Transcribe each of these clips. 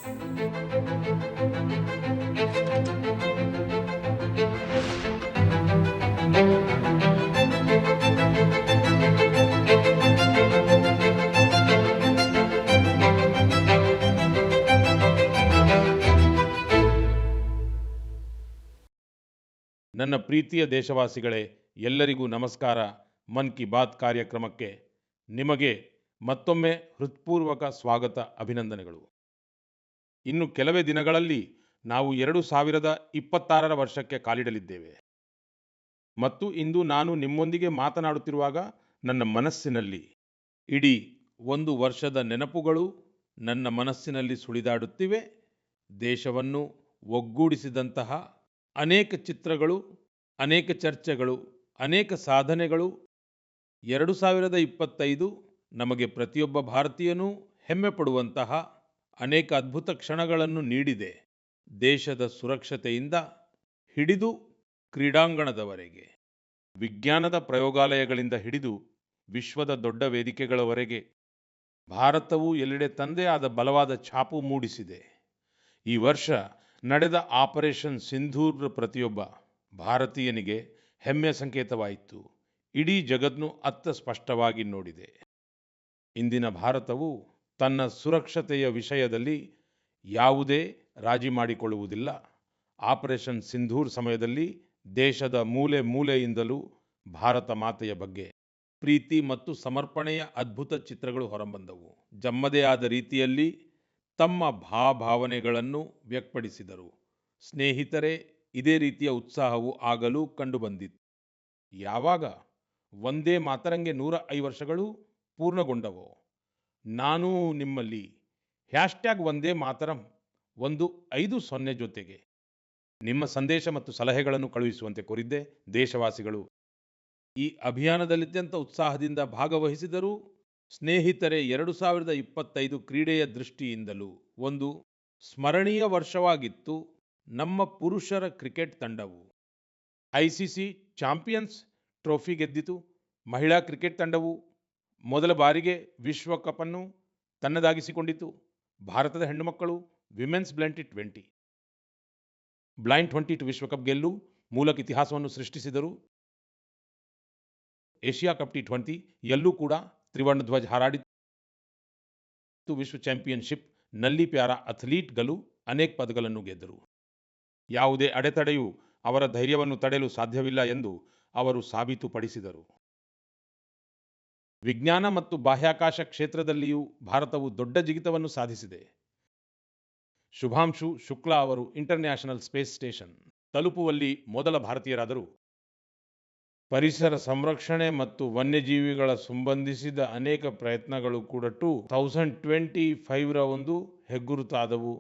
ನನ್ನ ಪ್ರೀತಿಯ ದೇಶವಾಸಿಗಳೇ, ಎಲ್ಲರಿಗೂ ನಮಸ್ಕಾರ. ಮನ್ ಕಿ ಬಾತ್ ಕಾರ್ಯಕ್ರಮಕ್ಕೆ ನಿಮಗೆ ಮತ್ತೊಮ್ಮೆ ಹೃತ್ಪೂರ್ವಕ ಸ್ವಾಗತ, ಅಭಿನಂದನೆಗಳು. ಇನ್ನು ಕೆಲವೇ ದಿನಗಳಲ್ಲಿ ನಾವು 2026ರ ವರ್ಷಕ್ಕೆ ಕಾಲಿಡಲಿದ್ದೇವೆ. ಮತ್ತು ಇಂದು ನಾನು ನಿಮ್ಮೊಂದಿಗೆ ಮಾತನಾಡುತ್ತಿರುವಾಗ ನನ್ನ ಮನಸ್ಸಿನಲ್ಲಿ ಇಡೀ ಒಂದು ವರ್ಷದ ನೆನಪುಗಳು ನನ್ನ ಮನಸ್ಸಿನಲ್ಲಿ ಸುಳಿದಾಡುತ್ತಿವೆ. ದೇಶವನ್ನು ಒಗ್ಗೂಡಿಸಿದಂತಹ ಅನೇಕ ಚಿತ್ರಗಳು, ಅನೇಕ ಚರ್ಚೆಗಳು, ಅನೇಕ ಸಾಧನೆಗಳು 2025 ನಮಗೆ ಪ್ರತಿಯೊಬ್ಬ ಭಾರತೀಯನೂ ಹೆಮ್ಮೆ ಪಡುವಂತಹ ಅನೇಕ ಅದ್ಭುತ ಕ್ಷಣಗಳನ್ನು ನೀಡಿದೆ. ದೇಶದ ಸುರಕ್ಷತೆಯಿಂದ ಹಿಡಿದು ಕ್ರೀಡಾಂಗಣದವರೆಗೆ, ವಿಜ್ಞಾನದ ಪ್ರಯೋಗಾಲಯಗಳಿಂದ ಹಿಡಿದು ವಿಶ್ವದ ದೊಡ್ಡ ವೇದಿಕೆಗಳವರೆಗೆ ಭಾರತವು ಎಲ್ಲೆಡೆ ತಂದೇ ಆದ ಬಲವಾದ ಛಾಪು ಮೂಡಿಸಿದೆ. ಈ ವರ್ಷ ನಡೆದ ಆಪರೇಷನ್ ಸಿಂಧೂರ್ ಪ್ರತಿಯೊಬ್ಬ ಭಾರತೀಯನಿಗೆ ಹೆಮ್ಮೆಯ ಸಂಕೇತವಾಯಿತು. ಇಡೀ ಜಗತ್ತು ಅತ್ತ ಸ್ಪಷ್ಟವಾಗಿ ನೋಡಿದೆ. ಇಂದಿನ ಭಾರತವು ತನ್ನ ಸುರಕ್ಷತೆಯ ವಿಷಯದಲ್ಲಿ ಯಾವುದೇ ರಾಜಿ ಮಾಡಿಕೊಳ್ಳುವುದಿಲ್ಲ. ಆಪರೇಷನ್ ಸಿಂಧೂರ್ ಸಮಯದಲ್ಲಿ ದೇಶದ ಮೂಲೆ ಮೂಲೆಯಿಂದಲೂ ಭಾರತ ಮಾತೆಯ ಬಗ್ಗೆ ಪ್ರೀತಿ ಮತ್ತು ಸಮರ್ಪಣೆಯ ಅದ್ಭುತ ಚಿತ್ರಗಳು ಹೊರಬಂದವು. ತಮ್ಮದೇ ಆದ ರೀತಿಯಲ್ಲಿ ತಮ್ಮ ಭಾವನೆಗಳನ್ನು ವ್ಯಕ್ತಪಡಿಸಿದರು. ಸ್ನೇಹಿತರೆ, ಇದೇ ರೀತಿಯ ಉತ್ಸಾಹವು ಆಗಲೂ ಕಂಡುಬಂದಿತ್ತು. ಯಾವಾಗ ವಂದೇ ಮಾತರಂಗೆ 105 ವರ್ಷಗಳು ಪೂರ್ಣಗೊಂಡವೋ, ನಾನು ನಿಮ್ಮಲ್ಲಿ #ವಂದೇ ಮಾತರಂ 150 ಜೊತೆಗೆ ನಿಮ್ಮ ಸಂದೇಶ ಮತ್ತು ಸಲಹೆಗಳನ್ನು ಕಳುಹಿಸುವಂತೆ ಕೋರಿದ್ದೆ. ದೇಶವಾಸಿಗಳು ಈ ಅಭಿಯಾನದಲ್ಲಿ ಅತ್ಯಂತ ಉತ್ಸಾಹದಿಂದ ಭಾಗವಹಿಸಿದರು. ಸ್ನೇಹಿತರೆ, 2025 ಕ್ರೀಡೆಯ ದೃಷ್ಟಿಯಿಂದಲೂ ಒಂದು ಸ್ಮರಣೀಯ ವರ್ಷವಾಗಿತ್ತು. ನಮ್ಮ ಪುರುಷರ ಕ್ರಿಕೆಟ್ ತಂಡವು ಐಸಿಸಿ ಚಾಂಪಿಯನ್ಸ್ ಟ್ರೋಫಿ ಗೆದ್ದಿತು. ಮಹಿಳಾ ಕ್ರಿಕೆಟ್ ತಂಡವು ಮೊದಲ ಬಾರಿಗೆ ವಿಶ್ವಕಪ್ ಅನ್ನು ತನ್ನದಾಗಿಸಿಕೊಂಡಿತು. ಭಾರತದ ಹೆಣ್ಣುಮಕ್ಕಳು ವಿಮೆನ್ಸ್ ಬ್ಲೈಂಡ್ 22 ವಿಶ್ವಕಪ್ ಗೆಲ್ಲು ಮೂಲಕ ಇತಿಹಾಸವನ್ನು ಸೃಷ್ಟಿಸಿದರು. ಏಷ್ಯಾ ಕಪ್ T20 ಯಲ್ಲೂ ಕೂಡ ತ್ರಿವರ್ಣ ಧ್ವಜ ಹಾರಾಡಿತು. ವಿಶ್ವ ಚಾಂಪಿಯನ್ಶಿಪ್ ನಲ್ಲಿ ಪ್ಯಾರಾ ಅಥ್ಲೀಟ್ಗಳು ಅನೇಕ ಪದಕಗಳನ್ನು ಗೆದ್ದರು. ಯಾವುದೇ ಅಡೆತಡೆಯೂ ಅವರ ಧೈರ್ಯವನ್ನು ತಡೆಯಲು ಸಾಧ್ಯವಿಲ್ಲ ಎಂದು ಅವರು ಸಾಬೀತುಪಡಿಸಿದರು. ವಿಜ್ಞಾನ ಮತ್ತು ಬಾಹ್ಯಾಕಾಶ ಕ್ಷೇತ್ರದಲ್ಲಿಯೂ ಭಾರತವು ದೊಡ್ಡ ಜಿಗಿತವನ್ನು ಸಾಧಿಸಿದೆ. ಶುಭಾಂಶು ಶುಕ್ಲಾ ಅವರು ಇಂಟರ್ನ್ಯಾಷನಲ್ ಸ್ಪೇಸ್ ಸ್ಟೇಷನ್ ತಲುಪುವಲ್ಲಿ ಮೊದಲ ಭಾರತೀಯರಾದರು. ಪರಿಸರ ಸಂರಕ್ಷಣೆ ಮತ್ತು ವನ್ಯಜೀವಿಗಳ ಸಂಬಂಧಿಸಿದ ಅನೇಕ ಪ್ರಯತ್ನಗಳು ಕೂಡ 2025ರ ಒಂದು ಹೆಗ್ಗುರುತಾದವು.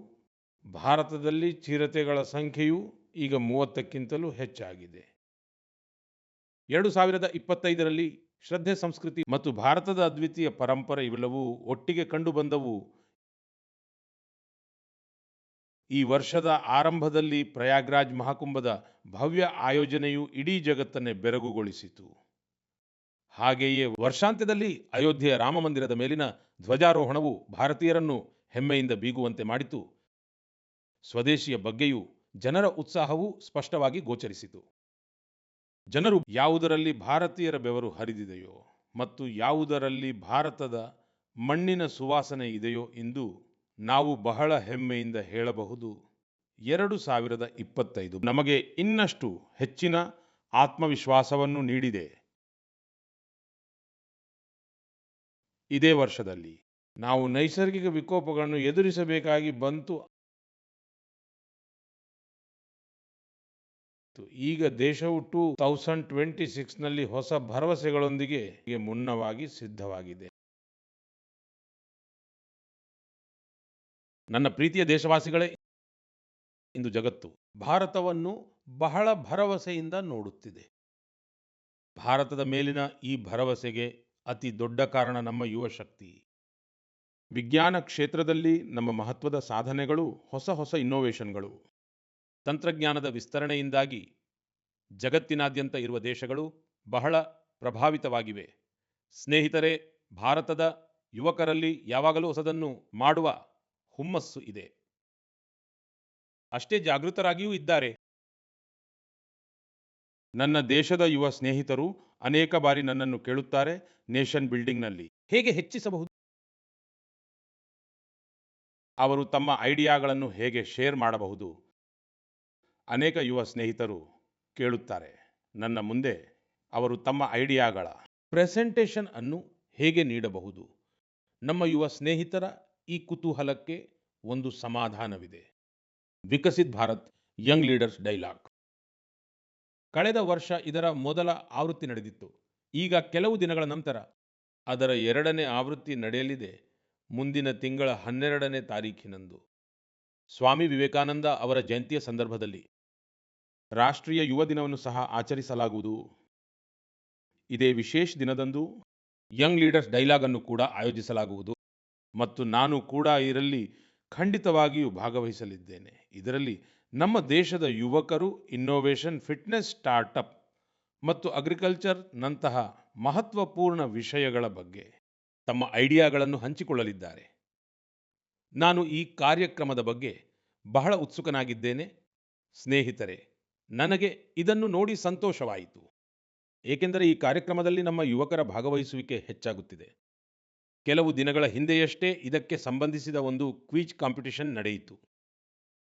ಭಾರತದಲ್ಲಿ ಚಿರತೆಗಳ ಸಂಖ್ಯೆಯು ಈಗ 30ಕ್ಕಿಂತಲೂ ಹೆಚ್ಚಾಗಿದೆ. 2025ರಲ್ಲಿ ಶ್ರದ್ಧೆ, ಸಂಸ್ಕೃತಿ ಮತ್ತು ಭಾರತದ ಅದ್ವಿತೀಯ ಪರಂಪರೆ ಇವೆಲ್ಲವೂ ಒಟ್ಟಿಗೆ ಕಂಡುಬಂದವು. ಈ ವರ್ಷದ ಆರಂಭದಲ್ಲಿ ಪ್ರಯಾಗ್ರಾಜ್ ಮಹಾಕುಂಭದ ಭವ್ಯ ಆಯೋಜನೆಯು ಇಡೀ ಜಗತ್ತನ್ನೇ ಬೆರಗುಗೊಳಿಸಿತು. ಹಾಗೆಯೇ ವರ್ಷಾಂತ್ಯದಲ್ಲಿ ಅಯೋಧ್ಯೆಯ ರಾಮ ಮಂದಿರದ ಮೇಲಿನ ಧ್ವಜಾರೋಹಣವು ಭಾರತೀಯರನ್ನು ಹೆಮ್ಮೆಯಿಂದ ಬೀಗುವಂತೆ ಮಾಡಿತು. ಸ್ವದೇಶಿಯ ಬಗ್ಗೆಯೂ ಜನರ ಉತ್ಸಾಹವು ಸ್ಪಷ್ಟವಾಗಿ ಗೋಚರಿಸಿತು. ಜನರು ಯಾವುದರಲ್ಲಿ ಭಾರತೀಯರ ಬೆವರು ಹರಿದಿದೆಯೋ ಮತ್ತು ಯಾವುದರಲ್ಲಿ ಭಾರತದ ಮಣ್ಣಿನ ಸುವಾಸನೆ ಇದೆಯೋ ಎಂದು ನಾವು ಬಹಳ ಹೆಮ್ಮೆಯಿಂದ ಹೇಳಬಹುದು. 2025 ನಮಗೆ ಇನ್ನಷ್ಟು ಹೆಚ್ಚಿನ ಆತ್ಮವಿಶ್ವಾಸವನ್ನು ನೀಡಿದೆ. ಇದೇ ವರ್ಷದಲ್ಲಿ ನಾವು ನೈಸರ್ಗಿಕ ವಿಕೋಪಗಳನ್ನು ಎದುರಿಸಬೇಕಾಗಿ ಬಂತು. ಈಗ ದೇಶವು 2026ನಲ್ಲಿ ಹೊಸ ಭರವಸೆಗಳೊಂದಿಗೆ ಮುನ್ನವಾಗಿ ಸಿದ್ಧವಾಗಿದೆ. ನನ್ನ ಪ್ರೀತಿಯ ದೇಶವಾಸಿಗಳೇ, ಇಂದು ಜಗತ್ತು ಭಾರತವನ್ನು ಬಹಳ ಭರವಸೆಯಿಂದ ನೋಡುತ್ತಿದೆ. ಭಾರತದ ಮೇಲಿನ ಈ ಭರವಸೆಗೆ ಅತಿ ದೊಡ್ಡ ಕಾರಣ ನಮ್ಮ ಯುವ ಶಕ್ತಿ. ವಿಜ್ಞಾನ ಕ್ಷೇತ್ರದಲ್ಲಿ ನಮ್ಮ ಮಹತ್ವದ ಸಾಧನೆಗಳು, ಹೊಸ ಇನ್ನೋವೇಷನ್ಗಳು, ತಂತ್ರಜ್ಞಾನದ ವಿಸ್ತರಣೆಯಿಂದಾಗಿ ಜಗತ್ತಿನಾದ್ಯಂತ ಇರುವ ದೇಶಗಳು ಬಹಳ ಪ್ರಭಾವಿತವಾಗಿವೆ. ಸ್ನೇಹಿತರೆ, ಭಾರತದ ಯುವಕರಲ್ಲಿ ಯಾವಾಗಲೂ ಹೊಸದನ್ನು ಮಾಡುವ ಹುಮ್ಮಸ್ಸು ಇದೆ. ಅಷ್ಟೇ ಜಾಗೃತರಾಗಿಯೂ ಇದ್ದಾರೆ. ನನ್ನ ದೇಶದ ಯುವ ಸ್ನೇಹಿತರು ಅನೇಕ ಬಾರಿ ನನ್ನನ್ನು ಕೇಳುತ್ತಾರೆ, ನೇಷನ್ ಬಿಲ್ಡಿಂಗ್‌ನಲ್ಲಿ ಹೇಗೆ ಹೆಚ್ಚಿಸಬಹುದು? ಅವರು ತಮ್ಮ ಐಡಿಯಾಗಳನ್ನು ಹೇಗೆ ಶೇರ್ ಮಾಡಬಹುದು? ಅನೇಕ ಯುವ ಸ್ನೇಹಿತರು ಕೇಳುತ್ತಾರೆ ನನ್ನ ಮುಂದೆ ಅವರು ತಮ್ಮ ಐಡಿಯಾಗಳ ಪ್ರೆಸೆಂಟೇಷನ್ ಅನ್ನು ಹೇಗೆ ನೀಡಬಹುದು? ನಮ್ಮ ಯುವ ಸ್ನೇಹಿತರ ಈ ಕುತೂಹಲಕ್ಕೆ ಒಂದು ಸಮಾಧಾನವಿದೆ. Viksit Bharat young leaders dialogue. ಕಳೆದ ವರ್ಷ ಇದರ ಮೊದಲ ಆವೃತ್ತಿ ನಡೆದಿತ್ತು. ಈಗ ಕೆಲವು ದಿನಗಳ ನಂತರ ಅದರ 2ನೇ ಆವೃತ್ತಿ ನಡೆಯಲಿದೆ. ಮುಂದಿನ ತಿಂಗಳ 12ನೇ ತಾರೀಖಿನಂದು ಸ್ವಾಮಿ ವಿವೇಕಾನಂದ ಅವರ ಜಯಂತಿಯ ಸಂದರ್ಭದಲ್ಲಿ ರಾಷ್ಟ್ರೀಯ ಯುವ ದಿನವನ್ನು ಸಹ ಆಚರಿಸಲಾಗುವುದು. ಇದೇ ವಿಶೇಷ ದಿನದಂದು ಯಂಗ್ ಲೀಡರ್ಸ್ ಡೈಲಾಗ್ ಅನ್ನು ಕೂಡ ಆಯೋಜಿಸಲಾಗುವುದು ಮತ್ತು ನಾನು ಕೂಡ ಇದರಲ್ಲಿ ಖಂಡಿತವಾಗಿಯೂ ಭಾಗವಹಿಸಲಿದ್ದೇನೆ. ಇದರಲ್ಲಿ ನಮ್ಮ ದೇಶದ ಯುವಕರು ಇನ್ನೋವೇಷನ್, ಫಿಟ್ನೆಸ್, ಸ್ಟಾರ್ಟ್ಅಪ್ ಮತ್ತು ಅಗ್ರಿಕಲ್ಚರ್ ನಂತಹ ಮಹತ್ವಪೂರ್ಣ ವಿಷಯಗಳ ಬಗ್ಗೆ ತಮ್ಮ ಐಡಿಯಾಗಳನ್ನು ಹಂಚಿಕೊಳ್ಳಲಿದ್ದಾರೆ. ನಾನು ಈ ಕಾರ್ಯಕ್ರಮದ ಬಗ್ಗೆ ಬಹಳ ಉತ್ಸುಕನಾಗಿದ್ದೇನೆ. ಸ್ನೇಹಿತರೆ, ನನಗೆ ಇದನ್ನು ನೋಡಿ ಸಂತೋಷವಾಯಿತು. ಏಕೆಂದರೆ ಈ ಕಾರ್ಯಕ್ರಮದಲ್ಲಿ ನಮ್ಮ ಯುವಕರ ಭಾಗವಹಿಸುವಿಕೆ ಹೆಚ್ಚಾಗುತ್ತಿದೆ. ಕೆಲವು ದಿನಗಳ ಹಿಂದೆಯಷ್ಟೇ ಇದಕ್ಕೆ ಸಂಬಂಧಿಸಿದ ಒಂದು ಕ್ವಿಜ್ ಕಾಂಪಿಟಿಷನ್ ನಡೆಯಿತು.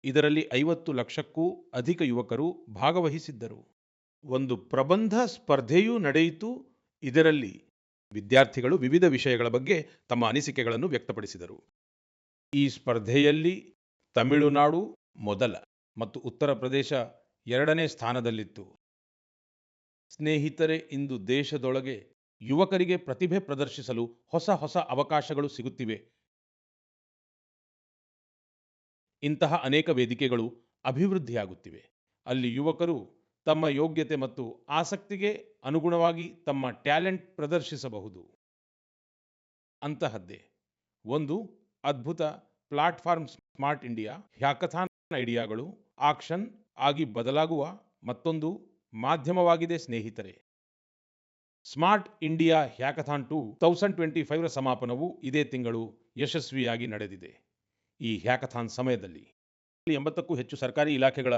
ಇದರಲ್ಲಿ 50 ಲಕ್ಷಕ್ಕೂ ಅಧಿಕ ಯುವಕರು ಭಾಗವಹಿಸಿದ್ದರು. ಒಂದು ಪ್ರಬಂಧ ಸ್ಪರ್ಧೆಯೂ ನಡೆಯಿತು. ಇದರಲ್ಲಿ ವಿದ್ಯಾರ್ಥಿಗಳು ವಿವಿಧ ವಿಷಯಗಳ ಬಗ್ಗೆ ತಮ್ಮ ಅನಿಸಿಕೆಗಳನ್ನು ವ್ಯಕ್ತಪಡಿಸಿದರು. ಈ ಸ್ಪರ್ಧೆಯಲ್ಲಿ ತಮಿಳುನಾಡು ಮೊದಲ ಮತ್ತು ಉತ್ತರ ಪ್ರದೇಶ 2ನೇ ಸ್ಥಾನದಲ್ಲಿತ್ತು. ಸ್ನೇಹಿತರೆ, ಇಂದು ದೇಶದೊಳಗೆ ಯುವಕರಿಗೆ ಪ್ರತಿಭೆ ಪ್ರದರ್ಶಿಸಲು ಹೊಸ ಹೊಸ ಅವಕಾಶಗಳು ಸಿಗುತ್ತಿವೆ. ಇಂತಹ ಅನೇಕ ವೇದಿಕೆಗಳು ಅಭಿವೃದ್ಧಿಯಾಗುತ್ತಿವೆ. ಅಲ್ಲಿ ಯುವಕರು ತಮ್ಮ ಯೋಗ್ಯತೆ ಮತ್ತು ಆಸಕ್ತಿಗೆ ಅನುಗುಣವಾಗಿ ತಮ್ಮ ಟ್ಯಾಲೆಂಟ್ ಪ್ರದರ್ಶಿಸಬಹುದು. ಅಂತಹದ್ದೇ ಒಂದು ಅದ್ಭುತ ಪ್ಲಾಟ್ಫಾರ್ಮ್ ಸ್ಮಾರ್ಟ್ ಇಂಡಿಯಾ ಹ್ಯಾಕಥಾನ್. ಐಡಿಯಾಗಳು ಆಕ್ಷನ್ ಆಗಿ ಬದಲಾಗುವ ಮತ್ತೊಂದು ಮಾಧ್ಯಮವಾಗಿದೆ. ಸ್ನೇಹಿತರೆ, ಸ್ಮಾರ್ಟ್ ಇಂಡಿಯಾ ಹ್ಯಾಕಥಾನ್ 2025ರ ಸಮಾಪನವು ಇದೇ ತಿಂಗಳು ಯಶಸ್ವಿಯಾಗಿ ನಡೆದಿದೆ. ಈ ಹ್ಯಾಕಥಾನ್ ಸಮಯದಲ್ಲಿ 80ಕ್ಕೂ ಹೆಚ್ಚು ಸರ್ಕಾರಿ ಇಲಾಖೆಗಳ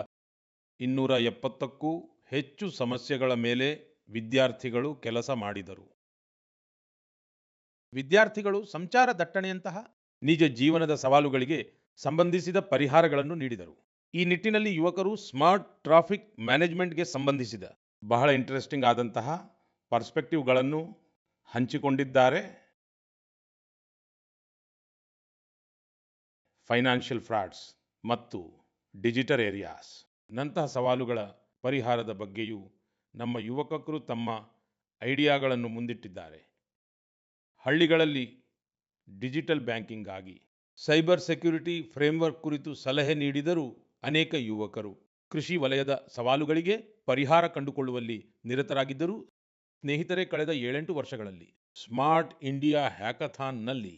270ಕ್ಕೂ ಹೆಚ್ಚು ಸಮಸ್ಯೆಗಳ ಮೇಲೆ ವಿದ್ಯಾರ್ಥಿಗಳು ಕೆಲಸ ಮಾಡಿದರು. ವಿದ್ಯಾರ್ಥಿಗಳು ಸಂಚಾರ ದಟ್ಟಣೆಯಂತಹ ನಿಜ ಜೀವನದ ಸವಾಲುಗಳಿಗೆ ಸಂಬಂಧಿಸಿದ ಪರಿಹಾರಗಳನ್ನು ನೀಡಿದರು. ಈ ನಿಟ್ಟಿನಲ್ಲಿ ಯುವಕರು ಸ್ಮಾರ್ಟ್ ಟ್ರಾಫಿಕ್ ಮ್ಯಾನೇಜ್ಮೆಂಟ್ಗೆ ಸಂಬಂಧಿಸಿದ ಬಹಳ ಇಂಟ್ರೆಸ್ಟಿಂಗ್ ಆದಂತಹ ಪರ್ಸ್ಪೆಕ್ಟಿವ್ಗಳನ್ನು ಹಂಚಿಕೊಂಡಿದ್ದಾರೆ. ಫೈನಾನ್ಷಿಯಲ್ ಫ್ರಾಡ್ಸ್ ಮತ್ತು ಡಿಜಿಟಲ್ ಏರಿಯಾಸ್ ನಂತಹ ಸವಾಲುಗಳ ಪರಿಹಾರದ ಬಗ್ಗೆಯೂ ನಮ್ಮ ಯುವಕರು ತಮ್ಮ ಐಡಿಯಾಗಳನ್ನು ಮುಂದಿಟ್ಟಿದ್ದಾರೆ. ಹಳ್ಳಿಗಳಲ್ಲಿ ಡಿಜಿಟಲ್ ಬ್ಯಾಂಕಿಂಗ್ ಆಗಿ ಸೈಬರ್ ಸೆಕ್ಯುರಿಟಿ ಫ್ರೇಮ್ವರ್ಕ್ ಕುರಿತು ಸಲಹೆ ನೀಡಿದರೂ ಅನೇಕ ಯುವಕರು ಕೃಷಿ ವಲಯದ ಸವಾಲುಗಳಿಗೆ ಪರಿಹಾರ ಕಂಡುಕೊಳ್ಳುವಲ್ಲಿ ನಿರತರಾಗಿದ್ದರು. ಸ್ನೇಹಿತರೆ, ಕಳೆದ 7-8 ವರ್ಷಗಳಲ್ಲಿ ಸ್ಮಾರ್ಟ್ ಇಂಡಿಯಾ ಹ್ಯಾಕಥಾನ್ನಲ್ಲಿ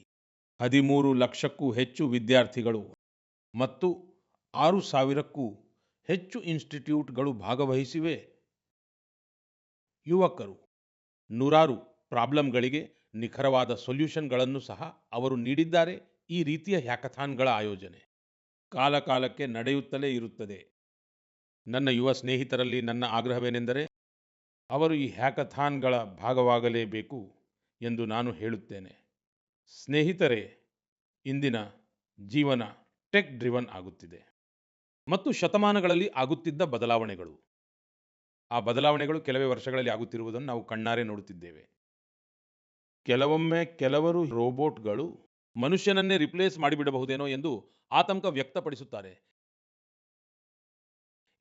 13 ಲಕ್ಷಕ್ಕೂ ಹೆಚ್ಚು ವಿದ್ಯಾರ್ಥಿಗಳು ಮತ್ತು 6,000ಕ್ಕೂ ಹೆಚ್ಚು ಇನ್ಸ್ಟಿಟ್ಯೂಟ್ಗಳು ಭಾಗವಹಿಸಿವೆ. ಯುವಕರು ನೂರಾರು ಪ್ರಾಬ್ಲಮ್ಗಳಿಗೆ ನಿಖರವಾದ ಸೊಲ್ಯೂಷನ್ಗಳನ್ನು ಸಹ ಅವರು ನೀಡಿದ್ದಾರೆ. ಈ ರೀತಿಯ ಹ್ಯಾಕಥಾನ್ಗಳ ಆಯೋಜನೆ ಕಾಲಕಾಲಕ್ಕೆ ನಡೆಯುತ್ತಲೇ ಇರುತ್ತದೆ. ನನ್ನ ಯುವ ಸ್ನೇಹಿತರಲ್ಲಿ ನನ್ನ ಆಗ್ರಹವೇನೆಂದರೆ ಅವರು ಈ ಹ್ಯಾಕಥಾನ್ಗಳ ಭಾಗವಾಗಲೇಬೇಕು ಎಂದು ನಾನು ಹೇಳುತ್ತೇನೆ. ಸ್ನೇಹಿತರೆ, ಇಂದಿನ ಜೀವನ ಟೆಕ್ ಡ್ರಿವನ್ ಆಗುತ್ತಿದೆ ಮತ್ತು ಶತಮಾನಗಳಲ್ಲಿ ಆಗುತ್ತಿದ್ದ ಬದಲಾವಣೆಗಳು, ಆ ಬದಲಾವಣೆಗಳು ಕೆಲವೇ ವರ್ಷಗಳಲ್ಲಿ ಆಗುತ್ತಿರುವುದನ್ನು ನಾವು ಕಣ್ಣಾರೆ ನೋಡುತ್ತಿದ್ದೇವೆ. ಕೆಲವೊಮ್ಮೆ ಕೆಲವರು ರೋಬೋಟ್ಗಳು ಮನುಷ್ಯನನ್ನೇ ರಿಪ್ಲೇಸ್ ಮಾಡಿಬಿಡಬಹುದೇನೋ ಎಂದು ಆತಂಕ ವ್ಯಕ್ತಪಡಿಸುತ್ತಾರೆ.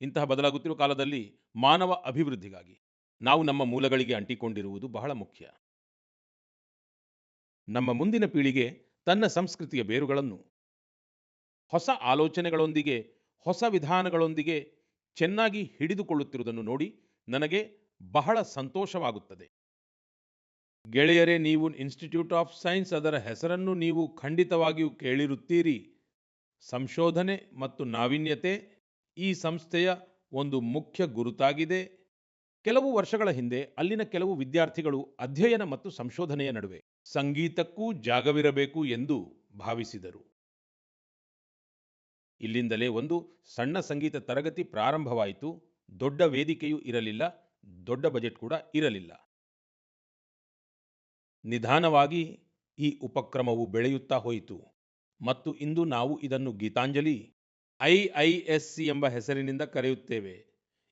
ಇಂತಹ ಬದಲಾಗುತ್ತಿರುವ ಕಾಲದಲ್ಲಿ ಮಾನವ ಅಭಿವೃದ್ಧಿಗಾಗಿ ನಾವು ನಮ್ಮ ಮೂಲಗಳಿಗೆ ಅಂಟಿಕೊಂಡಿರುವುದು ಬಹಳ ಮುಖ್ಯ. ನಮ್ಮ ಮುಂದಿನ ಪೀಳಿಗೆ ತನ್ನ ಸಂಸ್ಕೃತಿಯ ಬೇರುಗಳನ್ನು ಹೊಸ ಆಲೋಚನೆಗಳೊಂದಿಗೆ, ಹೊಸ ವಿಧಾನಗಳೊಂದಿಗೆ ಚೆನ್ನಾಗಿ ಹಿಡಿದುಕೊಳ್ಳುತ್ತಿರುವುದನ್ನು ನೋಡಿ ನನಗೆ ಬಹಳ ಸಂತೋಷವಾಗುತ್ತದೆ. ಗೆಳೆಯರೇ, ನೀವು ಇನ್ಸ್ಟಿಟ್ಯೂಟ್ ಆಫ್ ಸೈನ್ಸ್, ಅದರ ಹೆಸರನ್ನು ನೀವು ಖಂಡಿತವಾಗಿಯೂ ಕೇಳಿರುತ್ತೀರಿ. ಸಂಶೋಧನೆ ಮತ್ತು ನಾವೀನ್ಯತೆ ಈ ಸಂಸ್ಥೆಯ ಒಂದು ಮುಖ್ಯ ಗುರುತಾಗಿದೆ. ಕೆಲವು ವರ್ಷಗಳ ಹಿಂದೆ ಅಲ್ಲಿನ ಕೆಲವು ವಿದ್ಯಾರ್ಥಿಗಳು ಅಧ್ಯಯನ ಮತ್ತು ಸಂಶೋಧನೆಯ ನಡುವೆ ಸಂಗೀತಕ್ಕೂ ಜಾಗವಿರಬೇಕು ಎಂದು ಭಾವಿಸಿದರು. ಇಲ್ಲಿಂದಲೇ ಒಂದು ಸಣ್ಣ ಸಂಗೀತ ತರಗತಿ ಪ್ರಾರಂಭವಾಯಿತು. ದೊಡ್ಡ ವೇದಿಕೆಯೂ ಇರಲಿಲ್ಲ, ದೊಡ್ಡ ಬಜೆಟ್ ಕೂಡ ಇರಲಿಲ್ಲ. ನಿಧಾನವಾಗಿ ಈ ಉಪಕ್ರಮವು ಬೆಳೆಯುತ್ತಾ ಹೋಯಿತು ಮತ್ತು ಇಂದು ನಾವು ಇದನ್ನು ಗೀತಾಂಜಲಿ IISC ಎಂಬ ಹೆಸರಿನಿಂದ ಕರೆಯುತ್ತೇವೆ.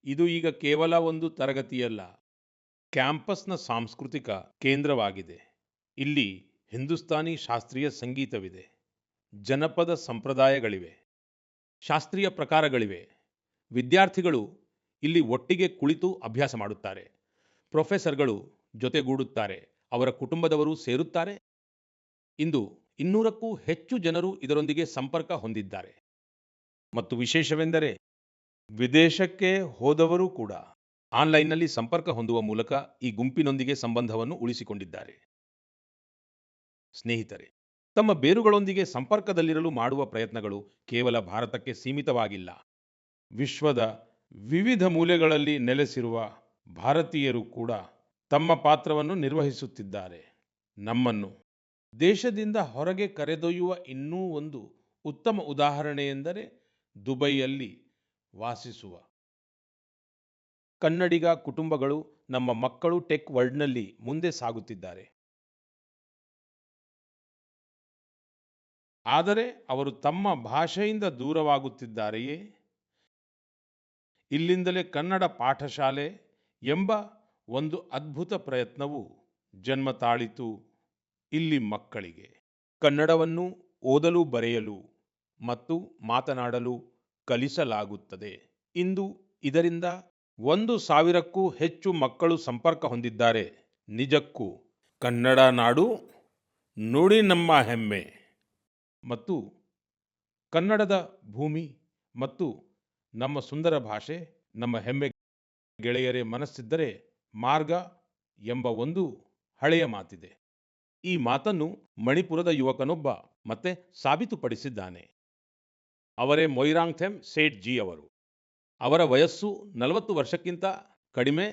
ಇದು ಈಗ ಕೇವಲ ಒಂದು ತರಗತಿಯಲ್ಲ, ಕ್ಯಾಂಪಸ್ನ ಸಾಂಸ್ಕೃತಿಕ ಕೇಂದ್ರವಾಗಿದೆ. ಇಲ್ಲಿ ಹಿಂದೂಸ್ತಾನಿ ಶಾಸ್ತ್ರೀಯ ಸಂಗೀತವಿದೆ, ಜನಪದ ಸಂಪ್ರದಾಯಗಳಿವೆ, ಶಾಸ್ತ್ರೀಯ ಪ್ರಕಾರಗಳಿವೆ. ವಿದ್ಯಾರ್ಥಿಗಳು ಇಲ್ಲಿ ಒಟ್ಟಿಗೆ ಕುಳಿತು ಅಭ್ಯಾಸ ಮಾಡುತ್ತಾರೆ. ಪ್ರೊಫೆಸರ್ಗಳು ಜೊತೆಗೂಡುತ್ತಾರೆ, ಅವರ ಕುಟುಂಬದವರು ಸೇರುತ್ತಾರೆ. ಇಂದು 200ಕ್ಕೂ ಹೆಚ್ಚು ಜನರು ಇದರೊಂದಿಗೆ ಸಂಪರ್ಕ ಹೊಂದಿದ್ದಾರೆ. ಮತ್ತು ವಿಶೇಷವೆಂದರೆ ವಿದೇಶಕ್ಕೆ ಹೋದವರು ಕೂಡ ಆನ್ಲೈನ್ನಲ್ಲಿ ಸಂಪರ್ಕ ಹೊಂದುವ ಮೂಲಕ ಈ ಗುಂಪಿನೊಂದಿಗೆ ಸಂಬಂಧವನ್ನು ಉಳಿಸಿಕೊಂಡಿದ್ದಾರೆ. ಸ್ನೇಹಿತರೆ, ತಮ್ಮ ಬೇರುಗಳೊಂದಿಗೆ ಸಂಪರ್ಕದಲ್ಲಿರಲು ಮಾಡುವ ಪ್ರಯತ್ನಗಳು ಕೇವಲ ಭಾರತಕ್ಕೆ ಸೀಮಿತವಾಗಿಲ್ಲ. ವಿಶ್ವದ ವಿವಿಧ ಮೂಲೆಗಳಲ್ಲಿ ನೆಲೆಸಿರುವ ಭಾರತೀಯರು ಕೂಡ ತಮ್ಮ ಪಾತ್ರವನ್ನು ನಿರ್ವಹಿಸುತ್ತಿದ್ದಾರೆ. ನಮ್ಮನ್ನು ದೇಶದಿಂದ ಹೊರಗೆ ಕರೆದೊಯ್ಯುವ ಇನ್ನೂ ಒಂದು ಉತ್ತಮ ಉದಾಹರಣೆಯೆಂದರೆ ದುಬೈಯಲ್ಲಿ ವಾಸಿಸುವ ಕನ್ನಡಿಗ ಕುಟುಂಬಗಳು. ನಮ್ಮ ಮಕ್ಕಳು ಟೆಕ್ ವರ್ಲ್ಡ್ನಲ್ಲಿ ಮುಂದೆ ಸಾಗುತ್ತಿದ್ದಾರೆ. ಆದರೆ ಅವರು ತಮ್ಮ ಭಾಷೆಯಿಂದ ದೂರವಾಗುತ್ತಿದ್ದಾರೆಯೇ? ಇಲ್ಲಿಂದಲೇ ಕನ್ನಡ ಪಾಠಶಾಲೆ ಎಂಬ ಒಂದು ಅದ್ಭುತ ಪ್ರಯತ್ನವು ಜನ್ಮ ತಾಳಿತು. ಇಲ್ಲಿ ಮಕ್ಕಳಿಗೆ ಕನ್ನಡವನ್ನು ಓದಲು, ಬರೆಯಲು ಮತ್ತು ಮಾತನಾಡಲು ಕಲಿಸಲಾಗುತ್ತದೆ. ಇಂದು ಇದರಿಂದ 1,000ಕ್ಕೂ ಹೆಚ್ಚು ಮಕ್ಕಳು ಸಂಪರ್ಕ ಹೊಂದಿದ್ದಾರೆ. ನಿಜಕ್ಕೂ ಕನ್ನಡ ನಾಡು ನುಡಿ ನಮ್ಮ ಹೆಮ್ಮೆ. ಮತ್ತು ಕನ್ನಡದ ಭೂಮಿ ಮತ್ತು ನಮ್ಮ ಸುಂದರ ಭಾಷೆ ನಮ್ಮ ಹೆಮ್ಮೆ. ಗೆಳೆಯರೇ, ಮನಸ್ಸಿದ್ದರೆ ಮಾರ್ಗ ಎಂಬ ಒಂದು ಹಳೆಯ ಮಾತಿದೆ. ಈ ಮಾತನ್ನು ಮಣಿಪುರದ ಯುವಕನೊಬ್ಬ ಮತ್ತೆ ಸಾಬೀತುಪಡಿಸಿದ್ದಾನೆ. ಅವರೇ ಮೊಯಿರಾಂಗ್ಥೆಮ್ ಸೇಠ್ ಜಿ ಅವರು. ಅವರ ವಯಸ್ಸು 40 ವರ್ಷಕ್ಕಿಂತ ಕಡಿಮೆ.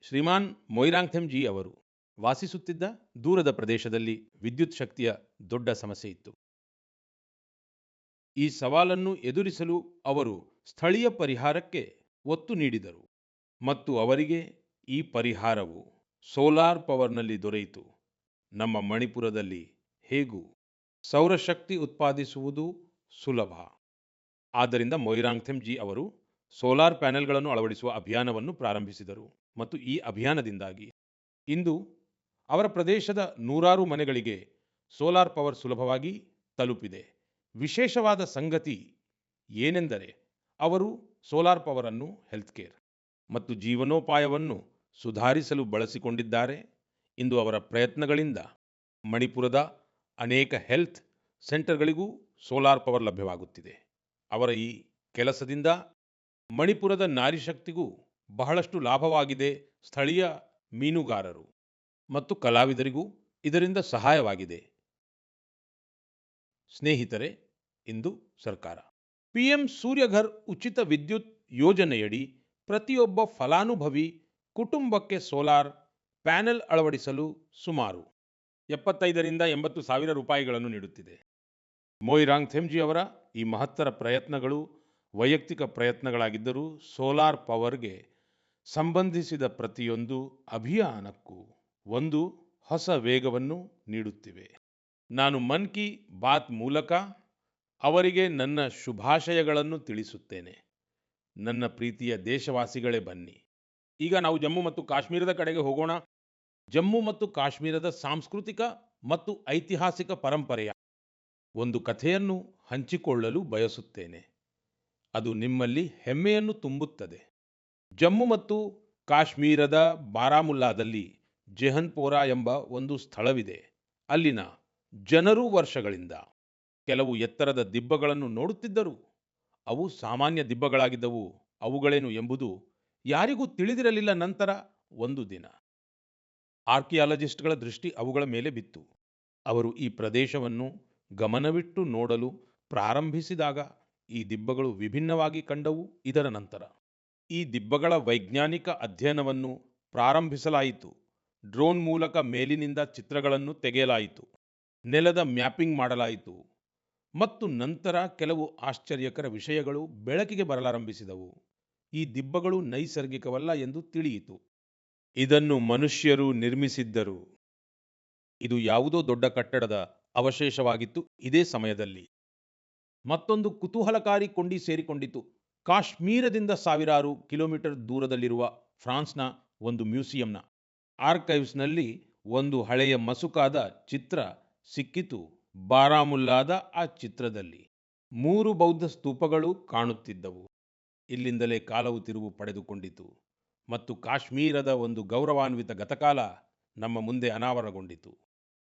ಶ್ರೀಮಾನ್ ಮೊಯಿರಾಂಗ್ಥೆಮ್ ಜಿ ಅವರು ವಾಸಿಸುತ್ತಿದ್ದ ದೂರದ ಪ್ರದೇಶದಲ್ಲಿ ವಿದ್ಯುತ್ ಶಕ್ತಿಯ ದೊಡ್ಡ ಸಮಸ್ಯೆ ಇತ್ತು. ಈ ಸವಾಲನ್ನು ಎದುರಿಸಲು ಅವರು ಸ್ಥಳೀಯ ಪರಿಹಾರಕ್ಕೆ ಒತ್ತು ನೀಡಿದರು ಮತ್ತು ಅವರಿಗೆ ಈ ಪರಿಹಾರವು ಸೋಲಾರ್ ಪವರ್ನಲ್ಲಿ ದೊರೆಯಿತು. ನಮ್ಮ ಮಣಿಪುರದಲ್ಲಿ ಹೇಗೂ ಸೌರಶಕ್ತಿ ಉತ್ಪಾದಿಸುವುದು ಸುಲಭ. ಆದ್ದರಿಂದ ಮೊಯಿರಾಂಗ್ಥೆಮ್ ಜಿ ಅವರು ಸೋಲಾರ್ ಪ್ಯಾನೆಲ್ಗಳನ್ನು ಅಳವಡಿಸುವ ಅಭಿಯಾನವನ್ನು ಪ್ರಾರಂಭಿಸಿದರು ಮತ್ತು ಈ ಅಭಿಯಾನದಿಂದಾಗಿ ಇಂದು ಅವರ ಪ್ರದೇಶದ ನೂರಾರು ಮನೆಗಳಿಗೆ ಸೋಲಾರ್ ಪವರ್ ಸುಲಭವಾಗಿ ತಲುಪಿದೆ. ವಿಶೇಷವಾದ ಸಂಗತಿ ಏನೆಂದರೆ ಅವರು ಸೋಲಾರ್ ಪವರನ್ನು ಹೆಲ್ತ್ ಕೇರ್ ಮತ್ತು ಜೀವನೋಪಾಯವನ್ನು ಸುಧಾರಿಸಲು ಬಳಸಿಕೊಂಡಿದ್ದಾರೆ. ಇಂದು ಅವರ ಪ್ರಯತ್ನಗಳಿಂದ ಮಣಿಪುರದ ಅನೇಕ ಹೆಲ್ತ್ ಸೆಂಟರ್ಗಳಿಗೂ ಸೋಲಾರ್ ಪವರ್ ಲಭ್ಯವಾಗುತ್ತಿದೆ. ಅವರ ಈ ಕೆಲಸದಿಂದ ಮಣಿಪುರದ ನಾರಿಶಕ್ತಿಗೂ ಬಹಳಷ್ಟು ಲಾಭವಾಗಿದೆ. ಸ್ಥಳೀಯ ಮೀನುಗಾರರು ಮತ್ತು ಕಲಾವಿದರಿಗೂ ಇದರಿಂದ ಸಹಾಯವಾಗಿದೆ. ಸ್ನೇಹಿತರೆ, ಇಂದು ಸರ್ಕಾರ PM ಸೂರ್ಯಘರ್ ಉಚಿತ ವಿದ್ಯುತ್ ಯೋಜನೆಯಡಿ ಪ್ರತಿಯೊಬ್ಬ ಫಲಾನುಭವಿ ಕುಟುಂಬಕ್ಕೆ ಸೋಲಾರ್ ಪ್ಯಾನೆಲ್ ಅಳವಡಿಸಲು ಸುಮಾರು 75ರಿಂದ 80 ಸಾವಿರ ರೂಪಾಯಿಗಳನ್ನು ನೀಡುತ್ತಿದೆ. ಮೊಯಿರಾಂಗ್ಥೆಮ್ ಜಿ ಅವರ ಈ ಮಹತ್ತರ ಪ್ರಯತ್ನಗಳು ವೈಯಕ್ತಿಕ ಪ್ರಯತ್ನಗಳಾಗಿದ್ದರೂ ಸೋಲಾರ್ ಪವರ್ಗೆ ಸಂಬಂಧಿಸಿದ ಪ್ರತಿಯೊಂದು ಅಭಿಯಾನಕ್ಕೂ ಒಂದು ಹೊಸ ವೇಗವನ್ನು ನೀಡುತ್ತಿವೆ. ನಾನು ಮನ್ ಕಿ ಬಾತ್ ಮೂಲಕ ಅವರಿಗೆ ನನ್ನ ಶುಭಾಶಯಗಳನ್ನು ತಿಳಿಸುತ್ತೇನೆ. ನನ್ನ ಪ್ರೀತಿಯ ದೇಶವಾಸಿಗಳೇ, ಬನ್ನಿ ಈಗ ನಾವು ಜಮ್ಮು ಮತ್ತು ಕಾಶ್ಮೀರದ ಕಡೆಗೆ ಹೋಗೋಣ. ಜಮ್ಮು ಮತ್ತು ಕಾಶ್ಮೀರದ ಸಾಂಸ್ಕೃತಿಕ ಮತ್ತು ಐತಿಹಾಸಿಕ ಪರಂಪರೆಯ ಒಂದು ಕಥೆಯನ್ನು ಹಂಚಿಕೊಳ್ಳಲು ಬಯಸುತ್ತೇನೆ. ಅದು ನಿಮ್ಮಲ್ಲಿ ಹೆಮ್ಮೆಯನ್ನು ತುಂಬುತ್ತದೆ. ಜಮ್ಮು ಮತ್ತು ಕಾಶ್ಮೀರದ ಬಾರಾಮುಲ್ಲಾದಲ್ಲಿ ಜೆಹನ್ಪೋರಾ ಎಂಬ ಒಂದು ಸ್ಥಳವಿದೆ. ಅಲ್ಲಿನ ಜನರು ವರ್ಷಗಳಿಂದ ಕೆಲವು ಎತ್ತರದ ದಿಬ್ಬಗಳನ್ನು ನೋಡುತ್ತಿದ್ದರು. ಅವು ಸಾಮಾನ್ಯ ದಿಬ್ಬಗಳಾಗಿದ್ದವು. ಅವುಗಳೇನು ಎಂಬುದು ಯಾರಿಗೂ ತಿಳಿದಿರಲಿಲ್ಲ. ನಂತರ ಒಂದು ದಿನ ಆರ್ಕಿಯಾಲಜಿಸ್ಟ್ಗಳ ದೃಷ್ಟಿ ಅವುಗಳ ಮೇಲೆ ಬಿತ್ತು. ಅವರು ಈ ಪ್ರದೇಶವನ್ನು ಗಮನವಿಟ್ಟು ನೋಡಲು ಪ್ರಾರಂಭಿಸಿದಾಗ ಈ ದಿಬ್ಬಗಳು ವಿಭಿನ್ನವಾಗಿ ಕಂಡವು. ಇದರ ನಂತರ ಈ ದಿಬ್ಬಗಳ ವೈಜ್ಞಾನಿಕ ಅಧ್ಯಯನವನ್ನು ಪ್ರಾರಂಭಿಸಲಾಯಿತು. ಡ್ರೋನ್ ಮೂಲಕ ಮೇಲಿನಿಂದ ಚಿತ್ರಗಳನ್ನು ತೆಗೆಯಲಾಯಿತು, ನೆಲದ ಮ್ಯಾಪಿಂಗ್ ಮಾಡಲಾಯಿತು ಮತ್ತು ನಂತರ ಕೆಲವು ಆಶ್ಚರ್ಯಕರ ವಿಷಯಗಳು ಬೆಳಕಿಗೆ ಬರಲಾರಂಭಿಸಿದವು. ಈ ದಿಬ್ಬಗಳು ನೈಸರ್ಗಿಕವಲ್ಲ ಎಂದು ತಿಳಿಯಿತು. ಇದನ್ನು ಮನುಷ್ಯರು ನಿರ್ಮಿಸಿದ್ದರು. ಇದು ಯಾವುದೋ ದೊಡ್ಡ ಕಟ್ಟಡದ ಅವಶೇಷವಾಗಿತ್ತು. ಇದೇ ಸಮಯದಲ್ಲಿ ಮತ್ತೊಂದು ಕುತೂಹಲಕಾರಿ ಕೊಂಡಿ ಸೇರಿಕೊಂಡಿತು. ಕಾಶ್ಮೀರದಿಂದ ಸಾವಿರಾರು ಕಿಲೋಮೀಟರ್ ದೂರದಲ್ಲಿರುವ ಫ್ರಾನ್ಸ್ನ ಒಂದು ಮ್ಯೂಸಿಯಂನ ಆರ್ಕೈವ್ಸ್ನಲ್ಲಿ ಒಂದು ಹಳೆಯ ಮಸುಕಾದ ಚಿತ್ರ ಸಿಕ್ಕಿತು. ಬಾರಾಮುಲ್ಲಾದ ಆ ಚಿತ್ರದಲ್ಲಿ 3 ಬೌದ್ಧ ಸ್ತೂಪಗಳು ಕಾಣುತ್ತಿದ್ದವು. ಇಲ್ಲಿಂದಲೇ ಕಾಲವು ತಿರುವು ಪಡೆದುಕೊಂಡಿತು ಮತ್ತು ಕಾಶ್ಮೀರದ ಒಂದು ಗೌರವಾನ್ವಿತ ಗತಕಾಲ ನಮ್ಮ ಮುಂದೆ ಅನಾವರಣಗೊಂಡಿತು.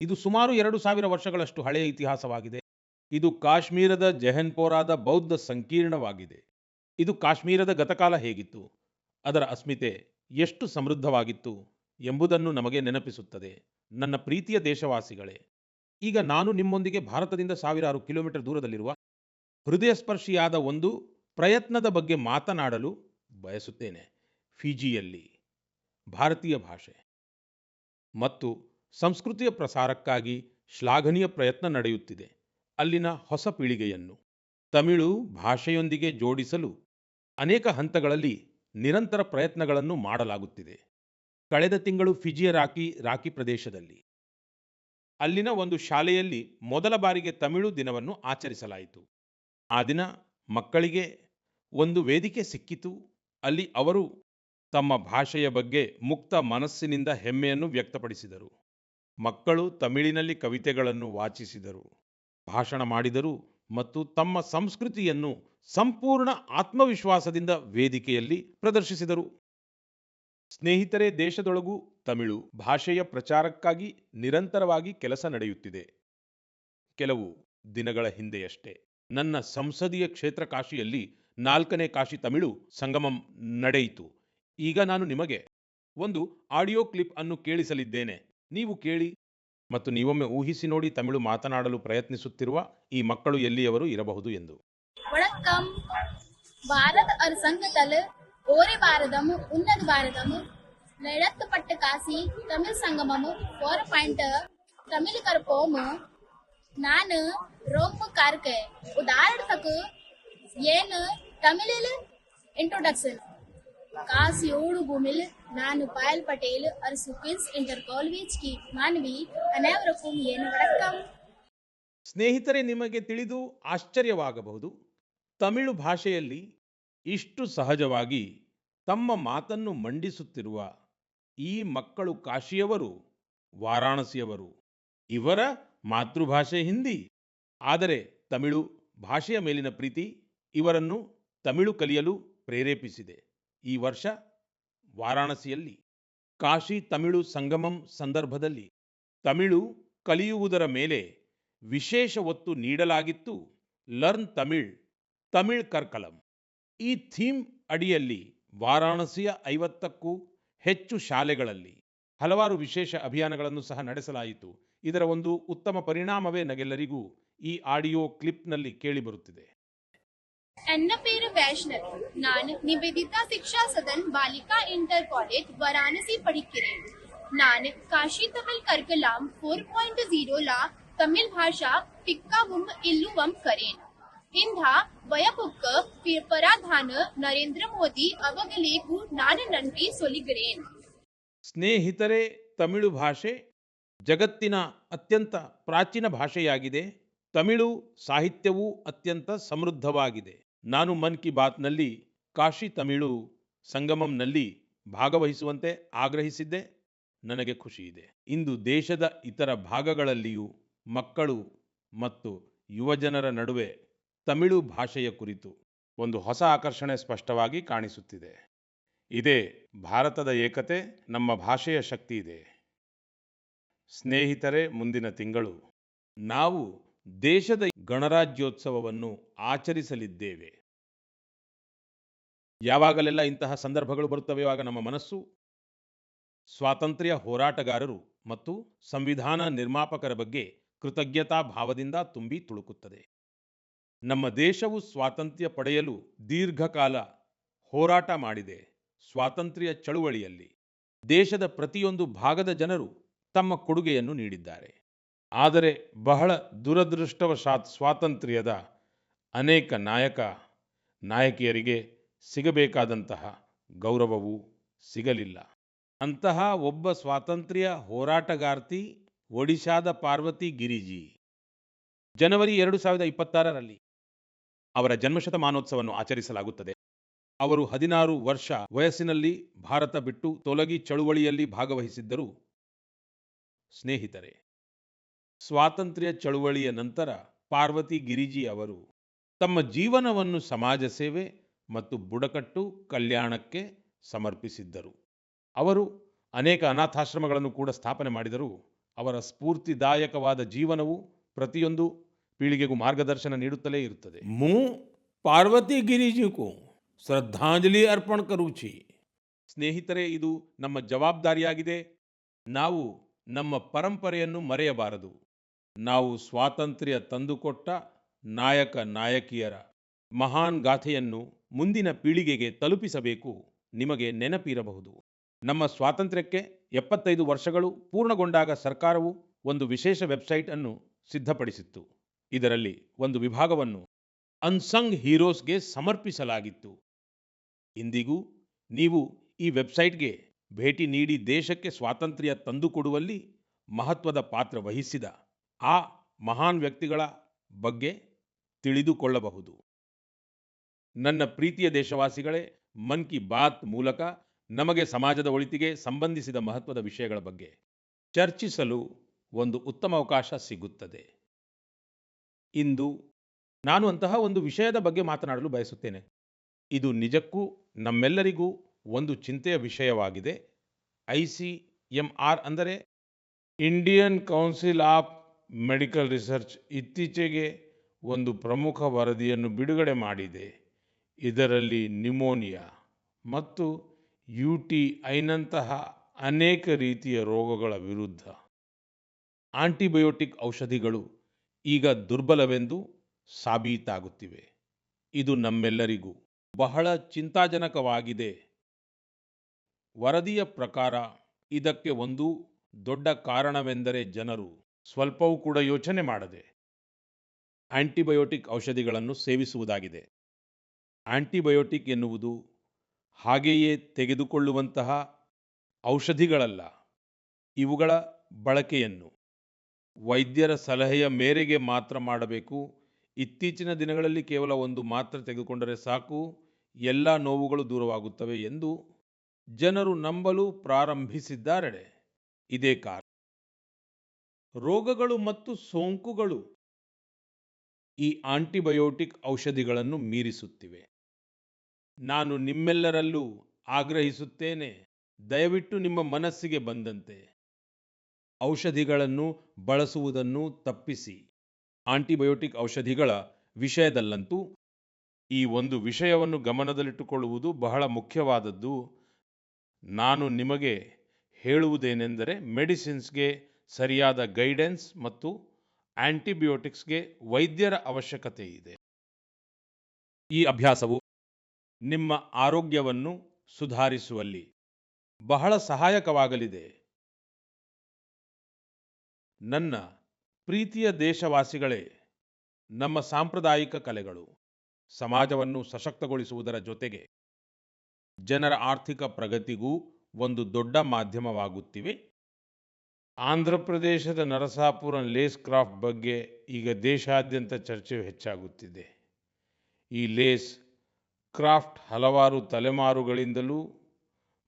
ಇದು ಸುಮಾರು 2000 ವರ್ಷಗಳಷ್ಟು ಹಳೆಯ ಇತಿಹಾಸವಾಗಿದೆ. ಇದು ಕಾಶ್ಮೀರದ ಜೆಹನ್ಪೋರಾದ ಬೌದ್ಧ ಸಂಕೀರ್ಣವಾಗಿದೆ. ಇದು ಕಾಶ್ಮೀರದ ಗತಕಾಲ ಹೇಗಿತ್ತು, ಅದರ ಅಸ್ಮಿತೆ ಎಷ್ಟು ಸಮೃದ್ಧವಾಗಿತ್ತು ಎಂಬುದನ್ನು ನಮಗೆ ನೆನಪಿಸುತ್ತದೆ. ನನ್ನ ಪ್ರೀತಿಯ ದೇಶವಾಸಿಗಳೇ, ಈಗ ನಾನು ನಿಮ್ಮೊಂದಿಗೆ ಭಾರತದಿಂದ ಸಾವಿರಾರು ಕಿಲೋಮೀಟರ್ ದೂರದಲ್ಲಿರುವ ಹೃದಯಸ್ಪರ್ಶಿಯಾದ ಒಂದು ಪ್ರಯತ್ನದ ಬಗ್ಗೆ ಮಾತನಾಡಲು ಬಯಸುತ್ತೇನೆ. ಫಿಜಿಯಲ್ಲಿ ಭಾರತೀಯ ಭಾಷೆ ಮತ್ತು ಸಂಸ್ಕೃತಿಯ ಪ್ರಸಾರಕ್ಕಾಗಿ ಶ್ಲಾಘನೀಯ ಪ್ರಯತ್ನ ನಡೆಯುತ್ತಿದೆ. ಅಲ್ಲಿನ ಹೊಸ ಪೀಳಿಗೆಯನ್ನು ತಮಿಳು ಭಾಷೆಯೊಂದಿಗೆ ಜೋಡಿಸಲು ಅನೇಕ ಹಂತಗಳಲ್ಲಿ ನಿರಂತರ ಪ್ರಯತ್ನಗಳನ್ನು ಮಾಡಲಾಗುತ್ತಿದೆ. ಕಳೆದ ತಿಂಗಳು ಫಿಜಿಯ ರಾಕಿ ಪ್ರದೇಶದಲ್ಲಿ ಅಲ್ಲಿನ ಒಂದು ಶಾಲೆಯಲ್ಲಿ ಮೊದಲ ಬಾರಿಗೆ ತಮಿಳು ದಿನವನ್ನು ಆಚರಿಸಲಾಯಿತು. ಆ ದಿನ ಮಕ್ಕಳಿಗೆ ಒಂದು ವೇದಿಕೆ ಸಿಕ್ಕಿತು. ಅಲ್ಲಿ ಅವರು ತಮ್ಮ ಭಾಷೆಯ ಬಗ್ಗೆ ಮುಕ್ತ ಮನಸ್ಸಿನಿಂದ ಹೆಮ್ಮೆಯನ್ನು ವ್ಯಕ್ತಪಡಿಸಿದರು. ಮಕ್ಕಳು ತಮಿಳಿನಲ್ಲಿ ಕವಿತೆಗಳನ್ನು ವಾಚಿಸಿದರು, ಭಾಷಣ ಮಾಡಿದರು ಮತ್ತು ತಮ್ಮ ಸಂಸ್ಕೃತಿಯನ್ನು ಸಂಪೂರ್ಣ ಆತ್ಮವಿಶ್ವಾಸದಿಂದ ವೇದಿಕೆಯಲ್ಲಿ ಪ್ರದರ್ಶಿಸಿದರು. ಸ್ನೇಹಿತರೆ, ದೇಶದೊಳಗೂ ತಮಿಳು ಭಾಷೆಯ ಪ್ರಚಾರಕ್ಕಾಗಿ ನಿರಂತರವಾಗಿ ಕೆಲಸ ನಡೆಯುತ್ತಿದೆ. ಕೆಲವು ದಿನಗಳ ಹಿಂದೆಯಷ್ಟೇ ನನ್ನ ಸಂಸದೀಯ ಕ್ಷೇತ್ರ ಕಾಶಿಯಲ್ಲಿ 4ನೇ ಕಾಶಿ ತಮಿಳು ಸಂಗಮಂ ನಡೆಯಿತು. ಈಗ ನಾನು ನಿಮಗೆ ಒಂದು ಆಡಿಯೋ ಕ್ಲಿಪ್ ಅನ್ನು ಕೇಳಿಸಲಿದ್ದೇನೆ. ನೀವು ಕೇಳಿ ಮತ್ತು ನೀವೊಮ್ಮೆ ಊಹಿಸಿ ನೋಡಿ, ತಮಿಳು ಮಾತನಾಡಲು ಪ್ರಯತ್ನಿಸುತ್ತಿರುವ ಈ ಮಕ್ಕಳು ಎಲ್ಲಿಯವರು ಇರಬಹುದು ಎಂದು. வணக்கம். பாரத் அரசாங்கத்தால் ஒரே பாரதம் உன்னத பாரதம் நடத்தப்பட்ட காசி தமிழ் சங்கமம் 4 தமிழ் கற்போம். ನಾನು ரொம்ப ಕಾರ್ಕೆ ಉದಾಹರಣಕ್ಕೆ ಏನು ತಮಿಳಿಲ್ ಇಂಟ್ರೊಡಕ್ಷನ್ ಕಾಸಿಯೋಡು ಭೂಮಿಲ್ ನಾನು ಪಾಯಲ್ ಪಟೇಲ್ அரசு குயின்ஸ் ಇಂಟರ್ ಕಾಲೇಜ್ ಕಿ ಮಾನವಿ ಅನೇವರಕ್ಕೂ ಏನು ವಣಕ್ಕಂ. ಸ್ನೇಹಿತರೆ, ನಿಮಗೆ ತಿಳಿದು ಆಶ್ಚರ್ಯವಾಗಬಹುದು, ತಮಿಳು ಭಾಷೆಯಲ್ಲಿ ಇಷ್ಟು ಸಹಜವಾಗಿ ತಮ್ಮ ಮಾತನ್ನು ಮಂಡಿಸುತ್ತಿರುವ ಈ ಮಕ್ಕಳು ಕಾಶಿಯವರು, ವಾರಾಣಸಿಯವರು. ಇವರ ಮಾತೃಭಾಷೆ ಹಿಂದಿ, ಆದರೆ ತಮಿಳು ಭಾಷೆಯ ಮೇಲಿನ ಪ್ರೀತಿ ಇವರನ್ನು ತಮಿಳು ಕಲಿಯಲು ಪ್ರೇರೇಪಿಸಿದೆ. ಈ ವರ್ಷ ವಾರಾಣಸಿಯಲ್ಲಿ ಕಾಶಿ ತಮಿಳು ಸಂಗಮಂ ಸಂದರ್ಭದಲ್ಲಿ ತಮಿಳು ಕಲಿಯುವುದರ ಮೇಲೆ ವಿಶೇಷ ಒತ್ತು ನೀಡಲಾಗಿತ್ತು. ಲರ್ನ್ ತಮಿಳ್, ತಮಿಳ್ ಕರ್ಕಲಂ. ಈ ಥೀಮ್ ಅಡಿಯಲ್ಲಿ ವಾರಾಣಸಿಯ 50ಕ್ಕೂ ಹೆಚ್ಚು ಶಾಲೆಗಳಲ್ಲಿ ಹಲವಾರು ವಿಶೇಷ ಅಭಿಯಾನಗಳನ್ನು ಸಹ ನಡೆಸಲಾಯಿತು. ಇದರ ಒಂದು ಉತ್ತಮ ಪರಿಣಾಮವೇ ನಗೆಲ್ಲರಿಗೂ ಈ ಆಡಿಯೋ ಕ್ಲಿಪ್ನಲ್ಲಿ ಕೇಳಿಬರುತ್ತಿದೆ. ನನ್ನ ಪೇರು ವೈಷ್ಣವ್. ನಾನು ನಿವೇದಿತಾ ಶಿಕ್ಷಾ ಸದನ್ ಬಾಲಿಕಾ ಇಂಟರ್ ಕಾಲೇಜ್ ವಾರಾಣಸಿ படிக்கிறேன். ನಾನು ಕಾಶಿ ತಮಿಳ್ ಕರ್ಕಲಾಂ 4.0 ಲಾ ತಮಿಳ್ ಭಾಷಾ ಟಿಕ್ಕಾವುಂ ಇಲ್ಲುವಂ ಕರೇನ್. ಇಂಥ ವಯಪುಕ್ಕ ಪ್ರಧಾನ ನರೇಂದ್ರ ಮೋದಿ ಅವಗಲೇಗೂ ನಾನು ನನ್ರಿ ಸೊಲಿಗರೇನ್. ಸ್ನೇಹಿತರೆ, ತಮಿಳು ಭಾಷೆ ಜಗತ್ತಿನ ಅತ್ಯಂತ ಪ್ರಾಚೀನ ಭಾಷೆಯಾಗಿದೆ. ತಮಿಳು ಸಾಹಿತ್ಯವೂ ಅತ್ಯಂತ ಸಮೃದ್ಧವಾಗಿದೆ. ನಾನು ಮನ್ ಕಿ ಬಾತ್ನಲ್ಲಿ ಕಾಶಿ ತಮಿಳು ಸಂಗಮಂನಲ್ಲಿ ಭಾಗವಹಿಸುವಂತೆ ಆಗ್ರಹಿಸಿದ್ದೆ. ನನಗೆ ಖುಷಿಯಿದೆ. ಇಂದು ದೇಶದ ಇತರ ಭಾಗಗಳಲ್ಲಿಯೂ ಮಕ್ಕಳು ಮತ್ತು ಯುವಜನರ ನಡುವೆ ತಮಿಳು ಭಾಷೆಯ ಕುರಿತು ಒಂದು ಹೊಸ ಆಕರ್ಷಣೆ ಸ್ಪಷ್ಟವಾಗಿ ಕಾಣಿಸುತ್ತಿದೆ. ಇದೇ ಭಾರತದ ಏಕತೆ, ನಮ್ಮ ಭಾಷೆಯ ಶಕ್ತಿ ಇದೆ. ಸ್ನೇಹಿತರೆ, ಮುಂದಿನ ತಿಂಗಳು ನಾವು ದೇಶದ ಗಣರಾಜ್ಯೋತ್ಸವವನ್ನು ಆಚರಿಸಲಿದ್ದೇವೆ. ಯಾವಾಗಲೆಲ್ಲ ಇಂತಹ ಸಂದರ್ಭಗಳು ಬರುತ್ತವೆ, ಆಗ ನಮ್ಮ ಮನಸ್ಸು ಸ್ವಾತಂತ್ರ್ಯ ಹೋರಾಟಗಾರರು ಮತ್ತು ಸಂವಿಧಾನ ನಿರ್ಮಾಪಕರ ಬಗ್ಗೆ ಕೃತಜ್ಞತಾ ಭಾವದಿಂದ ತುಂಬಿ ತುಳುಕುತ್ತದೆ. ನಮ್ಮ ದೇಶವು ಸ್ವಾತಂತ್ರ್ಯ ಪಡೆಯಲು ದೀರ್ಘಕಾಲ ಹೋರಾಟ ಮಾಡಿದೆ. ಸ್ವಾತಂತ್ರ್ಯ ಚಳುವಳಿಯಲ್ಲಿ ದೇಶದ ಪ್ರತಿಯೊಂದು ಭಾಗದ ಜನರು ತಮ್ಮ ಕೊಡುಗೆಯನ್ನು ನೀಡಿದ್ದಾರೆ. ಆದರೆ ಬಹಳ ದುರದೃಷ್ಟವಶಾತ್ ಸ್ವಾತಂತ್ರ್ಯದ ಅನೇಕ ನಾಯಕಿಯರಿಗೆ ಸಿಗಬೇಕಾದಂತಹ ಗೌರವವು ಸಿಗಲಿಲ್ಲ. ಅಂತಹ ಒಬ್ಬ ಸ್ವಾತಂತ್ರ್ಯ ಹೋರಾಟಗಾರ್ತಿ ಒಡಿಶಾದ ಪಾರ್ವತಿ ಗಿರಿಜಿ. ಜನವರಿ 2026ರಲ್ಲಿ ಅವರ ಜನ್ಮಶತಮಾನೋತ್ಸವವನ್ನು ಆಚರಿಸಲಾಗುತ್ತದೆ. ಅವರು 16 ವರ್ಷ ವಯಸ್ಸಿನಲ್ಲಿ ಭಾರತ ಬಿಟ್ಟು ತೊಲಗಿ ಚಳುವಳಿಯಲ್ಲಿ ಭಾಗವಹಿಸಿದ್ದರು. ಸ್ನೇಹಿತರೆ, ಸ್ವಾತಂತ್ರ್ಯ ಚಳುವಳಿಯ ನಂತರ ಪಾರ್ವತಿ ಗಿರಿಜಿ ಅವರು ತಮ್ಮ ಜೀವನವನ್ನು ಸಮಾಜ ಸೇವೆ ಮತ್ತು ಬುಡಕಟ್ಟು ಕಲ್ಯಾಣಕ್ಕೆ ಸಮರ್ಪಿಸಿದ್ದರು. ಅವರು ಅನೇಕ ಅನಾಥಾಶ್ರಮಗಳನ್ನು ಕೂಡ ಸ್ಥಾಪನೆ ಮಾಡಿದರು. ಅವರ ಸ್ಫೂರ್ತಿದಾಯಕವಾದ ಜೀವನವು ಪ್ರತಿಯೊಂದು ಪೀಳಿಗೆಗೂ ಮಾರ್ಗದರ್ಶನ ನೀಡುತ್ತಲೇ ಇರುತ್ತದೆ. હું પાર્વતી ગિરિજીକୁ શ્રદ્ધાંજલિ અર્પણ કરું છું. ಸ್ನೇಹಿತರೆ, ಇದು ನಮ್ಮ ಜವಾಬ್ದಾರಿಯಾಗಿದೆ. ನಾವು ನಮ್ಮ ಪರಂಪರೆಯನ್ನು ಮರೆಯಬಾರದು. ನಾವು ಸ್ವಾತಂತ್ರ್ಯ ತಂದುಕೊಟ್ಟ ನಾಯಕಿಯರ ಮಹಾನ್ ಗಾಥೆಯನ್ನು ಮುಂದಿನ ಪೀಳಿಗೆಗೆ ತಲುಪಿಸಬೇಕು. ನಿಮಗೆ ನೆನಪಿರಬಹುದು, ನಮ್ಮ ಸ್ವಾತಂತ್ರ್ಯಕ್ಕೆ 75 ವರ್ಷಗಳು ಪೂರ್ಣಗೊಂಡಾಗ ಸರ್ಕಾರವು ಒಂದು ವಿಶೇಷ ವೆಬ್ಸೈಟ್ ಅನ್ನು ಸಿದ್ಧಪಡಿಸಿತ್ತು. ಇದರಲ್ಲಿ ಒಂದು ವಿಭಾಗವನ್ನು ಅನ್ಸಂಗ್ ಹೀರೋಸ್ಗೆ ಸಮರ್ಪಿಸಲಾಗಿತ್ತು. ಇಂದಿಗೂ ನೀವು ಈ ವೆಬ್ಸೈಟ್ಗೆ ಭೇಟಿ ನೀಡಿ ದೇಶಕ್ಕೆ ಸ್ವಾತಂತ್ರ್ಯ ತಂದುಕೊಡುವಲ್ಲಿ ಮಹತ್ವದ ಪಾತ್ರ ವಹಿಸಿದ ಆ ಮಹಾನ್ ವ್ಯಕ್ತಿಗಳ ಬಗ್ಗೆ ತಿಳಿದುಕೊಳ್ಳಬಹುದು. ನನ್ನ ಪ್ರೀತಿಯ ದೇಶವಾಸಿಗಳೇ, ಮನ್ ಕಿ ಬಾತ್ ಮೂಲಕ ನಮಗೆ ಸಮಾಜದ ಒಳಿತಿಗೆ ಸಂಬಂಧಿಸಿದ ಮಹತ್ವದ ವಿಷಯಗಳ ಬಗ್ಗೆ ಚರ್ಚಿಸಲು ಒಂದು ಉತ್ತಮ ಅವಕಾಶ ಸಿಗುತ್ತದೆ. ಇಂದು ನಾನು ಅಂತಹ ಒಂದು ವಿಷಯದ ಬಗ್ಗೆ ಮಾತನಾಡಲು ಬಯಸುತ್ತೇನೆ. ಇದು ನಿಜಕ್ಕೂ ನಮ್ಮೆಲ್ಲರಿಗೂ ಒಂದು ಚಿಂತೆಯ ವಿಷಯವಾಗಿದೆ. ICMR ಅಂದರೆ Indian council of medical research ಇತ್ತೀಚೆಗೆ ಒಂದು ಪ್ರಮುಖ ವರದಿಯನ್ನು ಬಿಡುಗಡೆ ಮಾಡಿದೆ. ಇದರಲ್ಲಿ ನ್ಯುಮೋನಿಯಾ ಮತ್ತು UTIನಂತಹ ಅನೇಕ ರೀತಿಯ ರೋಗಗಳ ವಿರುದ್ಧ ಆಂಟಿಬಯೋಟಿಕ್ ಔಷಧಿಗಳು ಈಗ ದುರ್ಬಲವೆಂದು ಸಾಬೀತಾಗುತ್ತಿವೆ. ಇದು ನಮ್ಮೆಲ್ಲರಿಗೂ ಬಹಳ ಚಿಂತಾಜನಕವಾಗಿದೆ. ವರದಿಯ ಪ್ರಕಾರ ಇದಕ್ಕೆ ಒಂದು ದೊಡ್ಡ ಕಾರಣವೆಂದರೆ ಜನರು ಸ್ವಲ್ಪವೂ ಕೂಡ ಯೋಚನೆ ಮಾಡದೆ ಆಂಟಿಬಯೋಟಿಕ್ ಔಷಧಿಗಳನ್ನು ಸೇವಿಸುವುದಾಗಿದೆ. ಆಂಟಿಬಯೋಟಿಕ್ ಎನ್ನುವುದು ಹಾಗೆಯೇ ತೆಗೆದುಕೊಳ್ಳುವಂತಹ ಔಷಧಿಗಳಲ್ಲ. ಇವುಗಳ ಬಳಕೆಯನ್ನು ವೈದ್ಯರ ಸಲಹೆಯ ಮೇರೆಗೆ ಮಾತ್ರ ಮಾಡಬೇಕು. ಇತ್ತೀಚಿನ ದಿನಗಳಲ್ಲಿ ಕೇವಲ ಒಂದು ಮಾತ್ರೆ ತೆಗೆದುಕೊಂಡರೆ ಸಾಕು, ಎಲ್ಲ ನೋವುಗಳು ದೂರವಾಗುತ್ತವೆ ಎಂದು ಜನರು ನಂಬಲು ಪ್ರಾರಂಭಿಸಿದ್ದಾರೆ. ಇದೇ ಕಾರಣ ರೋಗಗಳು ಮತ್ತು ಸೋಂಕುಗಳು ಈ ಆಂಟಿಬಯೋಟಿಕ್ ಔಷಧಿಗಳನ್ನು ಮೀರಿಸುತ್ತಿವೆ. ನಾನು ನಿಮ್ಮೆಲ್ಲರಲ್ಲೂ ಆಗ್ರಹಿಸುತ್ತೇನೆ, ದಯವಿಟ್ಟು ನಿಮ್ಮ ಮನಸ್ಸಿಗೆ ಬಂದಂತೆ ಔಷಧಿಗಳನ್ನು ಬಳಸುವುದನ್ನು ತಪ್ಪಿಸಿ. ಆಂಟಿಬಯೋಟಿಕ್ ಔಷಧಿಗಳ ವಿಷಯದಲ್ಲಂತೂ ಈ ಒಂದು ವಿಷಯವನ್ನು ಗಮನದಲ್ಲಿಟ್ಟುಕೊಳ್ಳುವುದು ಬಹಳ ಮುಖ್ಯವಾದದ್ದು. ನಾನು ನಿಮಗೆ ಹೇಳುವುದೇನೆಂದರೆ, ಮೆಡಿಸಿನ್ಸ್ಗೆ ಸರಿಯಾದ ಗೈಡೆನ್ಸ್ ಮತ್ತು ಆಂಟಿಬಯೋಟಿಕ್ಸ್ಗೆ ವೈದ್ಯರ ಅವಶ್ಯಕತೆ ಇದೆ. ಈ ಅಭ್ಯಾಸವು ನಿಮ್ಮ ಆರೋಗ್ಯವನ್ನು ಸುಧಾರಿಸುವಲ್ಲಿ ಬಹಳ ಸಹಾಯಕವಾಗಲಿದೆ. ನನ್ನ ಪ್ರೀತಿಯ ದೇಶವಾಸಿಗಳೇ, ನಮ್ಮ ಸಾಂಪ್ರದಾಯಿಕ ಕಲೆಗಳು ಸಮಾಜವನ್ನು ಸಶಕ್ತಗೊಳಿಸುವುದರ ಜೊತೆಗೆ ಜನರ ಆರ್ಥಿಕ ಪ್ರಗತಿಗೂ ಒಂದು ದೊಡ್ಡ ಮಾಧ್ಯಮವಾಗುತ್ತಿವೆ. ಆಂಧ್ರ ಪ್ರದೇಶದ ನರಸಾಪುರಂ ಲೇಸ್ ಕ್ರಾಫ್ಟ್ ಬಗ್ಗೆ ಈಗ ದೇಶಾದ್ಯಂತ ಚರ್ಚೆ ಹೆಚ್ಚಾಗುತ್ತಿದೆ. ಈ ಲೇಸ್ ಕ್ರಾಫ್ಟ್ ಹಲವಾರು ತಲೆಮಾರುಗಳಿಂದಲೂ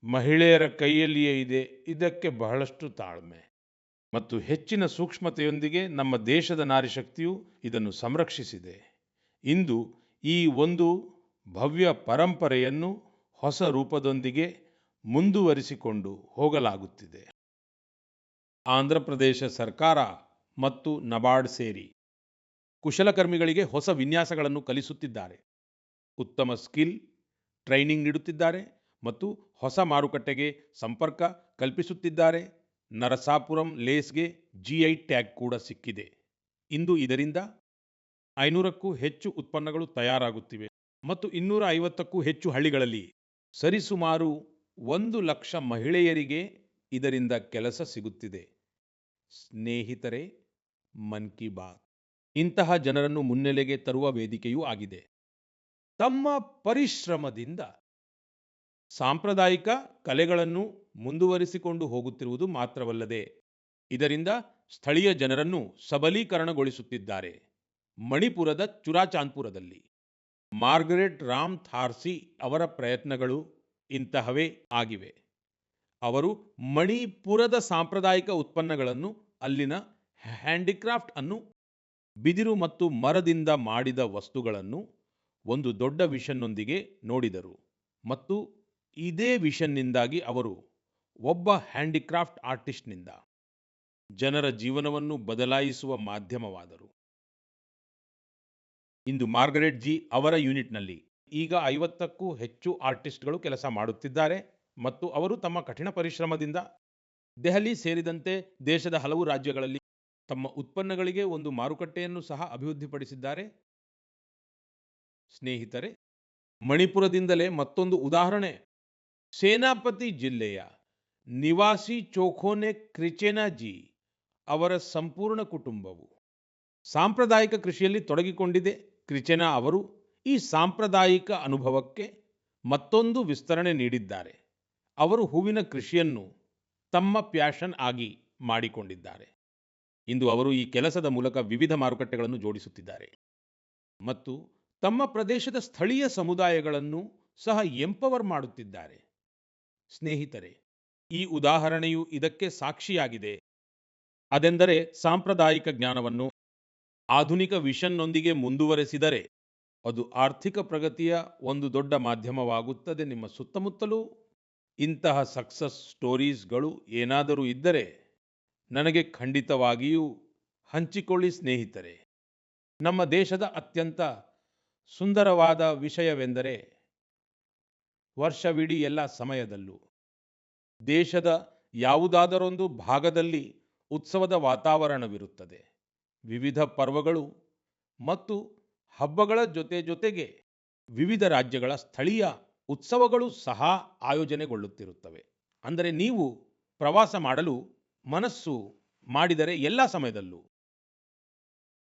ಮಹಿಳೆಯರ ಕೈಯಲ್ಲಿಯೇ ಇದೆ. ಇದಕ್ಕೆ ಬಹಳಷ್ಟು ತಾಳ್ಮೆ ಮತ್ತು ಹೆಚ್ಚಿನ ಸೂಕ್ಷ್ಮತೆಯೊಂದಿಗೆ ನಮ್ಮ ದೇಶದ ನಾರಿಶಕ್ತಿಯು ಇದನ್ನು ಸಂರಕ್ಷಿಸಿದೆ. ಇಂದು ಈ ಒಂದು ಭವ್ಯ ಪರಂಪರೆಯನ್ನು ಹೊಸ ರೂಪದೊಂದಿಗೆ ಮುಂದುವರಿಸಿಕೊಂಡು ಹೋಗಲಾಗುತ್ತಿದೆ. ಆಂಧ್ರ ಪ್ರದೇಶ ಸರ್ಕಾರ ಮತ್ತು ನಬಾರ್ಡ್ ಸೇರಿ ಕುಶಲಕರ್ಮಿಗಳಿಗೆ ಹೊಸ ವಿನ್ಯಾಸಗಳನ್ನು ಕಲಿಸುತ್ತಿದ್ದಾರೆ, ಉತ್ತಮ ಸ್ಕಿಲ್ ಟ್ರೈನಿಂಗ್ ನೀಡುತ್ತಿದ್ದಾರೆ ಮತ್ತು ಹೊಸ ಮಾರುಕಟ್ಟೆಗೆ ಸಂಪರ್ಕ ಕಲ್ಪಿಸುತ್ತಿದ್ದಾರೆ. ನರಸಾಪುರಂ ಲೇಸ್ಗೆ GI ಟ್ಯಾಗ್ ಕೂಡ ಸಿಕ್ಕಿದೆ. ಇಂದು ಇದರಿಂದ 500ಕ್ಕೂ ಹೆಚ್ಚು ಉತ್ಪನ್ನಗಳು ತಯಾರಾಗುತ್ತಿವೆ ಮತ್ತು 250ಕ್ಕೂ ಹೆಚ್ಚು ಹಳ್ಳಿಗಳಲ್ಲಿ ಸರಿಸುಮಾರು 1 ಲಕ್ಷ ಮಹಿಳೆಯರಿಗೆ ಇದರಿಂದ ಕೆಲಸ ಸಿಗುತ್ತಿದೆ. ಸ್ನೇಹಿತರೆ, ಮನ್ ಕಿ ಬಾತ್ ಇಂತಹ ಜನರನ್ನು ಮುನ್ನೆಲೆಗೆ ತರುವ ವೇದಿಕೆಯೂ ಆಗಿದೆ. ತಮ್ಮ ಪರಿಶ್ರಮದಿಂದ ಸಾಂಪ್ರದಾಯಿಕ ಕಲೆಗಳನ್ನು ಮುಂದುವರಿಸಿಕೊಂಡು ಹೋಗುತ್ತಿರುವುದು ಮಾತ್ರವಲ್ಲದೆ ಇದರಿಂದ ಸ್ಥಳೀಯ ಜನರನ್ನು ಸಬಲೀಕರಣಗೊಳಿಸುತ್ತಿದ್ದಾರೆ. ಮಣಿಪುರದ ಚುರಾಚಾಂದ್ಪುರದಲ್ಲಿ ಮಾರ್ಗರೆಟ್ ರಾಮ್ ಥಾರ್ಸಿ ಅವರ ಪ್ರಯತ್ನಗಳು ಇಂತಹವೇ ಆಗಿವೆ. ಅವರು ಮಣಿಪುರದ ಸಾಂಪ್ರದಾಯಿಕ ಉತ್ಪನ್ನಗಳನ್ನು, ಅಲ್ಲಿನ ಹ್ಯಾಂಡಿಕ್ರಾಫ್ಟ್ ಅನ್ನು, ಬಿದಿರು ಮತ್ತು ಮರದಿಂದ ಮಾಡಿದ ವಸ್ತುಗಳನ್ನು ಒಂದು ದೊಡ್ಡ ವಿಷನ್ನೊಂದಿಗೆ ನೋಡಿದರು ಮತ್ತು ಇದೇ ವಿಷನ್ನಿಂದಾಗಿ ಅವರು ಒಬ್ಬ ಹ್ಯಾಂಡಿಕ್ರಾಫ್ಟ್ ಆರ್ಟಿಸ್ಟ್ನಿಂದ ಜನರ ಜೀವನವನ್ನು ಬದಲಾಯಿಸುವ ಮಾಧ್ಯಮವಾದರು. ಇಂದು ಮಾರ್ಗರೆಟ್ ಜಿ ಅವರ ಯೂನಿಟ್ನಲ್ಲಿ ಈಗ 50ಕ್ಕೂ ಹೆಚ್ಚು ಆರ್ಟಿಸ್ಟ್ಗಳು ಕೆಲಸ ಮಾಡುತ್ತಿದ್ದಾರೆ ಮತ್ತು ಅವರು ತಮ್ಮ ಕಠಿಣ ಪರಿಶ್ರಮದಿಂದ ದೆಹಲಿ ಸೇರಿದಂತೆ ದೇಶದ ಹಲವು ರಾಜ್ಯಗಳಲ್ಲಿ ತಮ್ಮ ಉತ್ಪನ್ನಗಳಿಗೆ ಒಂದು ಮಾರುಕಟ್ಟೆಯನ್ನು ಸಹ ಅಭಿವೃದ್ಧಿಪಡಿಸಿದ್ದಾರೆ. ಸ್ನೇಹಿತರೆ, ಮಣಿಪುರದಿಂದಲೇ ಮತ್ತೊಂದು ಉದಾಹರಣೆ. ಸೇನಾಪತಿ ಜಿಲ್ಲೆಯ ನಿವಾಸಿ ಚೋಖೋನೆ ಕ್ರಿಚೆನಾ ಜಿ ಅವರ ಸಂಪೂರ್ಣ ಕುಟುಂಬವು ಸಾಂಪ್ರದಾಯಿಕ ಕೃಷಿಯಲ್ಲಿ ತೊಡಗಿಕೊಂಡಿದೆ. ಕ್ರಿಚೆನಾ ಅವರು ಈ ಸಾಂಪ್ರದಾಯಿಕ ಅನುಭವಕ್ಕೆ ಮತ್ತೊಂದು ವಿಸ್ತರಣೆ ನೀಡಿದ್ದಾರೆ. ಅವರು ಹೂವಿನ ಕೃಷಿಯನ್ನು ತಮ್ಮ ಪ್ಯಾಷನ್ ಆಗಿ ಮಾಡಿಕೊಂಡಿದ್ದಾರೆ. ಇಂದು ಅವರು ಈ ಕೆಲಸದ ಮೂಲಕ ವಿವಿಧ ಮಾರುಕಟ್ಟೆಗಳನ್ನು ಜೋಡಿಸುತ್ತಿದ್ದಾರೆ ಮತ್ತು ತಮ್ಮ ಪ್ರದೇಶದ ಸ್ಥಳೀಯ ಸಮುದಾಯಗಳನ್ನು ಸಹ ಎಂಪವರ್ ಮಾಡುತ್ತಿದ್ದಾರೆ. ಸ್ನೇಹಿತರೆ, ಈ ಉದಾಹರಣೆಯು ಇದಕ್ಕೆ ಸಾಕ್ಷಿಯಾಗಿದೆ. ಅದೆಂದರೆ ಸಾಂಪ್ರದಾಯಿಕ ಜ್ಞಾನವನ್ನು ಆಧುನಿಕ ವಿಷನ್ನೊಂದಿಗೆ ಮುಂದುವರೆಸಿದರೆ ಅದು ಆರ್ಥಿಕ ಪ್ರಗತಿಯ ಒಂದು ದೊಡ್ಡ ಮಾಧ್ಯಮವಾಗುತ್ತದೆ. ನಿಮ್ಮ ಸುತ್ತಮುತ್ತಲೂ ಇಂತಹ ಸಕ್ಸಸ್ ಸ್ಟೋರೀಸ್ಗಳು ಏನಾದರೂ ಇದ್ದರೆ ನನಗೆ ಖಂಡಿತವಾಗಿಯೂ ಹಂಚಿಕೊಳ್ಳಿ ಸ್ನೇಹಿತರೆ. ನಮ್ಮ ದೇಶದ ಅತ್ಯಂತ ಸುಂದರವಾದ ವಿಷಯವೆಂದರೆ ವರ್ಷವಿಡೀ ಎಲ್ಲ ಸಮಯದಲ್ಲೂ ದೇಶದ ಯಾವುದಾದರೊಂದು ಭಾಗದಲ್ಲಿ ಉತ್ಸವದ ವಾತಾವರಣವಿರುತ್ತದೆ. ವಿವಿಧ ಪರ್ವಗಳು ಮತ್ತು ಹಬ್ಬಗಳ ಜೊತೆಗೆ ವಿವಿಧ ರಾಜ್ಯಗಳ ಸ್ಥಳೀಯ ಉತ್ಸವಗಳು ಸಹ ಆಯೋಜನೆಗೊಳ್ಳುತ್ತಿರುತ್ತವೆ. ಅಂದರೆ ನೀವು ಪ್ರವಾಸ ಮಾಡಲು ಮನಸ್ಸು ಮಾಡಿದರೆ ಎಲ್ಲ ಸಮಯದಲ್ಲೂ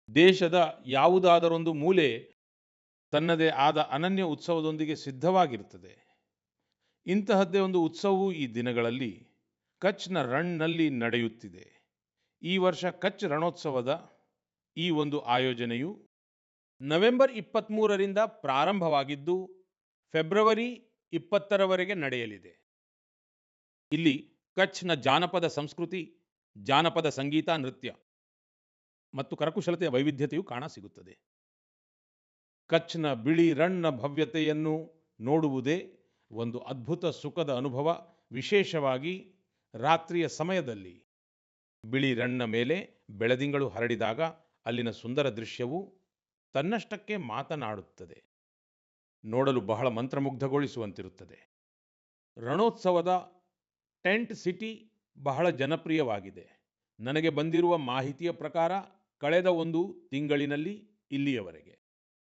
ದೇಶದ ಯಾವುದಾದರೊಂದು ಮೂಲೆ ತನ್ನದೇ ಆದ ಅನನ್ಯ ಉತ್ಸವದೊಂದಿಗೆ ಸಿದ್ಧವಾಗಿರುತ್ತದೆ. ಇಂತಹದ್ದೇ ಒಂದು ಉತ್ಸವವು ಈ ದಿನಗಳಲ್ಲಿ ಕಚ್ನ ರಣ್-ನಲ್ಲಿ ನಡೆಯುತ್ತಿದೆ. ಈ ವರ್ಷ ಕಚ್ ರಣೋತ್ಸವದ ಈ ಒಂದು ಆಯೋಜನೆಯು ನವೆಂಬರ್ 23ರಿಂದ ಪ್ರಾರಂಭವಾಗಿದ್ದು ಫೆಬ್ರವರಿ 20ರವರೆಗೆ ನಡೆಯಲಿದೆ. ಇಲ್ಲಿ ಕಚ್ನ ಜಾನಪದ ಸಂಸ್ಕೃತಿ, ಜಾನಪದ ಸಂಗೀತ, ನೃತ್ಯ ಮತ್ತು ಕರಕುಶಲತೆಯ ವೈವಿಧ್ಯತೆಯು ಕಾಣಸಿಗುತ್ತದೆ. ಕಚ್ನ ಬಿಳಿ ರಣ್ಣ ಭವ್ಯತೆಯನ್ನು ನೋಡುವುದೇ ಒಂದು ಅದ್ಭುತ ಸುಖದ ಅನುಭವ. ವಿಶೇಷವಾಗಿ ರಾತ್ರಿಯ ಸಮಯದಲ್ಲಿ ಬಿಳಿ ರಣ್ಣ ಮೇಲೆ ಬೆಳದಿಂಗಳು ಹರಡಿದಾಗ ಅಲ್ಲಿನ ಸುಂದರ ದೃಶ್ಯವು ತನ್ನಷ್ಟಕ್ಕೆ ಮಾತನಾಡುತ್ತದೆ. ನೋಡಲು ಬಹಳ ಮಂತ್ರಮುಗ್ಧಗೊಳಿಸುವಂತಿರುತ್ತದೆ. ರಣೋತ್ಸವದ ಟೆಂಟ್ ಸಿಟಿ ಬಹಳ ಜನಪ್ರಿಯವಾಗಿದೆ. ನನಗೆ ಬಂದಿರುವ ಮಾಹಿತಿಯ ಪ್ರಕಾರ ಕಳೆದ ಒಂದು ತಿಂಗಳಿನಲ್ಲಿ ಇಲ್ಲಿಯವರೆಗೆ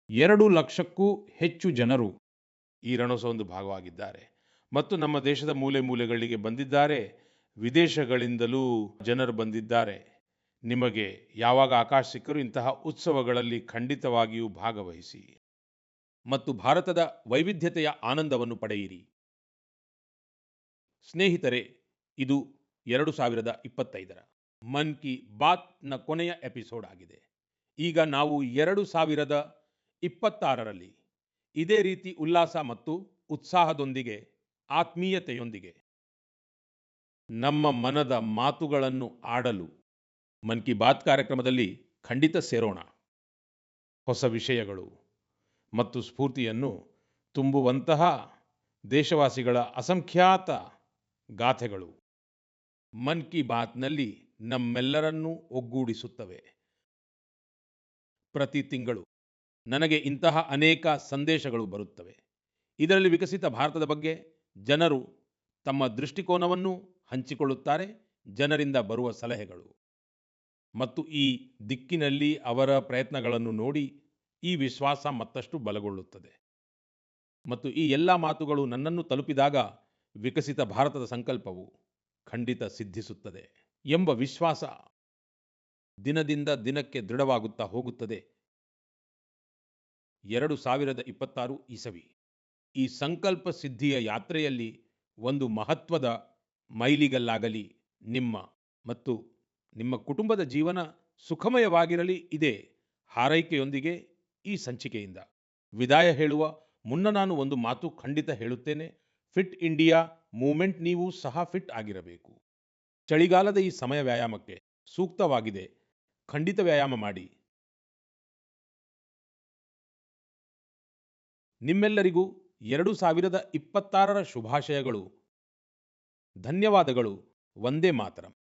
2 ಲಕ್ಷಕ್ಕೂ ಹೆಚ್ಚು ಜನರು ಈ ರಣೋತ್ಸವದ ಭಾಗವಾಗಿದ್ದಾರೆ ಮತ್ತು ನಮ್ಮ ದೇಶದ ಮೂಲೆ ಮೂಲೆಗಳಿಗೆ ಬಂದಿದ್ದಾರೆ. ವಿದೇಶಗಳಿಂದಲೂ ಜನರು ಬಂದಿದ್ದಾರೆ. ನಿಮಗೆ ಯಾವಾಗ ಅವಕಾಶ ಸಿಕ್ಕರೂ ಇಂತಹ ಉತ್ಸವಗಳಲ್ಲಿ ಖಂಡಿತವಾಗಿಯೂ ಭಾಗವಹಿಸಿ ಮತ್ತು ಭಾರತದ ವೈವಿಧ್ಯತೆಯ ಆನಂದವನ್ನು ಪಡೆಯಿರಿ. ಸ್ನೇಹಿತರೆ, ಇದು 2025ರ ಮನ್ ಕಿ ಬಾತ್ನ ಕೊನೆಯ ಎಪಿಸೋಡ್ ಆಗಿದೆ. ಈಗ ನಾವು 2026ರಲ್ಲಿ ಇದೇ ರೀತಿ ಉಲ್ಲಾಸ ಮತ್ತು ಉತ್ಸಾಹದೊಂದಿಗೆ, ಆತ್ಮೀಯತೆಯೊಂದಿಗೆ ನಮ್ಮ ಮನದ ಮಾತುಗಳನ್ನು ಆಡಲು ಮನ್ ಕಿ ಬಾತ್ ಕಾರ್ಯಕ್ರಮದಲ್ಲಿ ಖಂಡಿತ ಸೇರೋಣ. ಹೊಸ ವಿಷಯಗಳು ಮತ್ತು ಸ್ಫೂರ್ತಿಯನ್ನು ತುಂಬುವಂತಹ ದೇಶವಾಸಿಗಳ ಅಸಂಖ್ಯಾತ ಗಾಥೆಗಳು ಮನ್ ಕಿ ಬಾತ್ನಲ್ಲಿ ನಮ್ಮೆಲ್ಲರನ್ನೂ ಒಗ್ಗೂಡಿಸುತ್ತವೆ. ಪ್ರತಿ ತಿಂಗಳು ನನಗೆ ಇಂತಹ ಅನೇಕ ಸಂದೇಶಗಳು ಬರುತ್ತವೆ. ಇದರಲ್ಲಿ ವಿಕಸಿತ ಭಾರತದ ಬಗ್ಗೆ ಜನರು ತಮ್ಮ ದೃಷ್ಟಿಕೋನವನ್ನು ಹಂಚಿಕೊಳ್ಳುತ್ತಾರೆ. ಜನರಿಂದ ಬರುವ ಸಲಹೆಗಳು ಮತ್ತು ಈ ದಿಕ್ಕಿನಲ್ಲಿ ಅವರ ಪ್ರಯತ್ನಗಳನ್ನು ನೋಡಿ ಈ ವಿಶ್ವಾಸ ಮತ್ತಷ್ಟು ಬಲಗೊಳ್ಳುತ್ತದೆ ಮತ್ತು ಈ ಎಲ್ಲ ಮಾತುಗಳು ನನ್ನನ್ನು ತಲುಪಿದಾಗ ವಿಕಸಿತ ಭಾರತದ ಸಂಕಲ್ಪವು ಖಂಡಿತ ಸಿದ್ಧಿಸುತ್ತದೆ ಎಂಬ ವಿಶ್ವಾಸ ದಿನದಿಂದ ದಿನಕ್ಕೆ ದೃಢವಾಗುತ್ತಾ ಹೋಗುತ್ತದೆ. 2026 ಇಸವಿ ಈ ಸಂಕಲ್ಪ ಸಿದ್ಧಿಯ ಯಾತ್ರೆಯಲ್ಲಿ ಒಂದು ಮಹತ್ವದ ಮೈಲಿಗಲ್ಲಾಗಲಿ. ನಿಮ್ಮ ಮತ್ತು ನಿಮ್ಮ ಕುಟುಂಬದ ಜೀವನ ಸುಖಮಯವಾಗಿರಲಿ. ಇದೇ ಹಾರೈಕೆಯೊಂದಿಗೆ ಈ ಸಂಚಿಕೆಯಿಂದ ವಿದಾಯ ಹೇಳುವ ಮುನ್ನ ನಾನು ಒಂದು ಮಾತು ಖಂಡಿತ ಹೇಳುತ್ತೇನೆ. ಫಿಟ್ ಇಂಡಿಯಾ ಮೂವ್ಮೆಂಟ್ ನೀವು ಸಹ ಫಿಟ್ ಆಗಿರಬೇಕು. ಚಳಿಗಾಲದ ಈ ಸಮಯ ವ್ಯಾಯಾಮಕ್ಕೆ ಸೂಕ್ತವಾಗಿದೆ. ಖಂಡಿತ ವ್ಯಾಯಾಮ ಮಾಡಿ. ನಿಮ್ಮೆಲ್ಲರಿಗೂ 2026ರ ಶುಭಾಶಯಗಳು. ಧನ್ಯವಾದಗಳು. ವಂದೇ ಮಾತರಂ.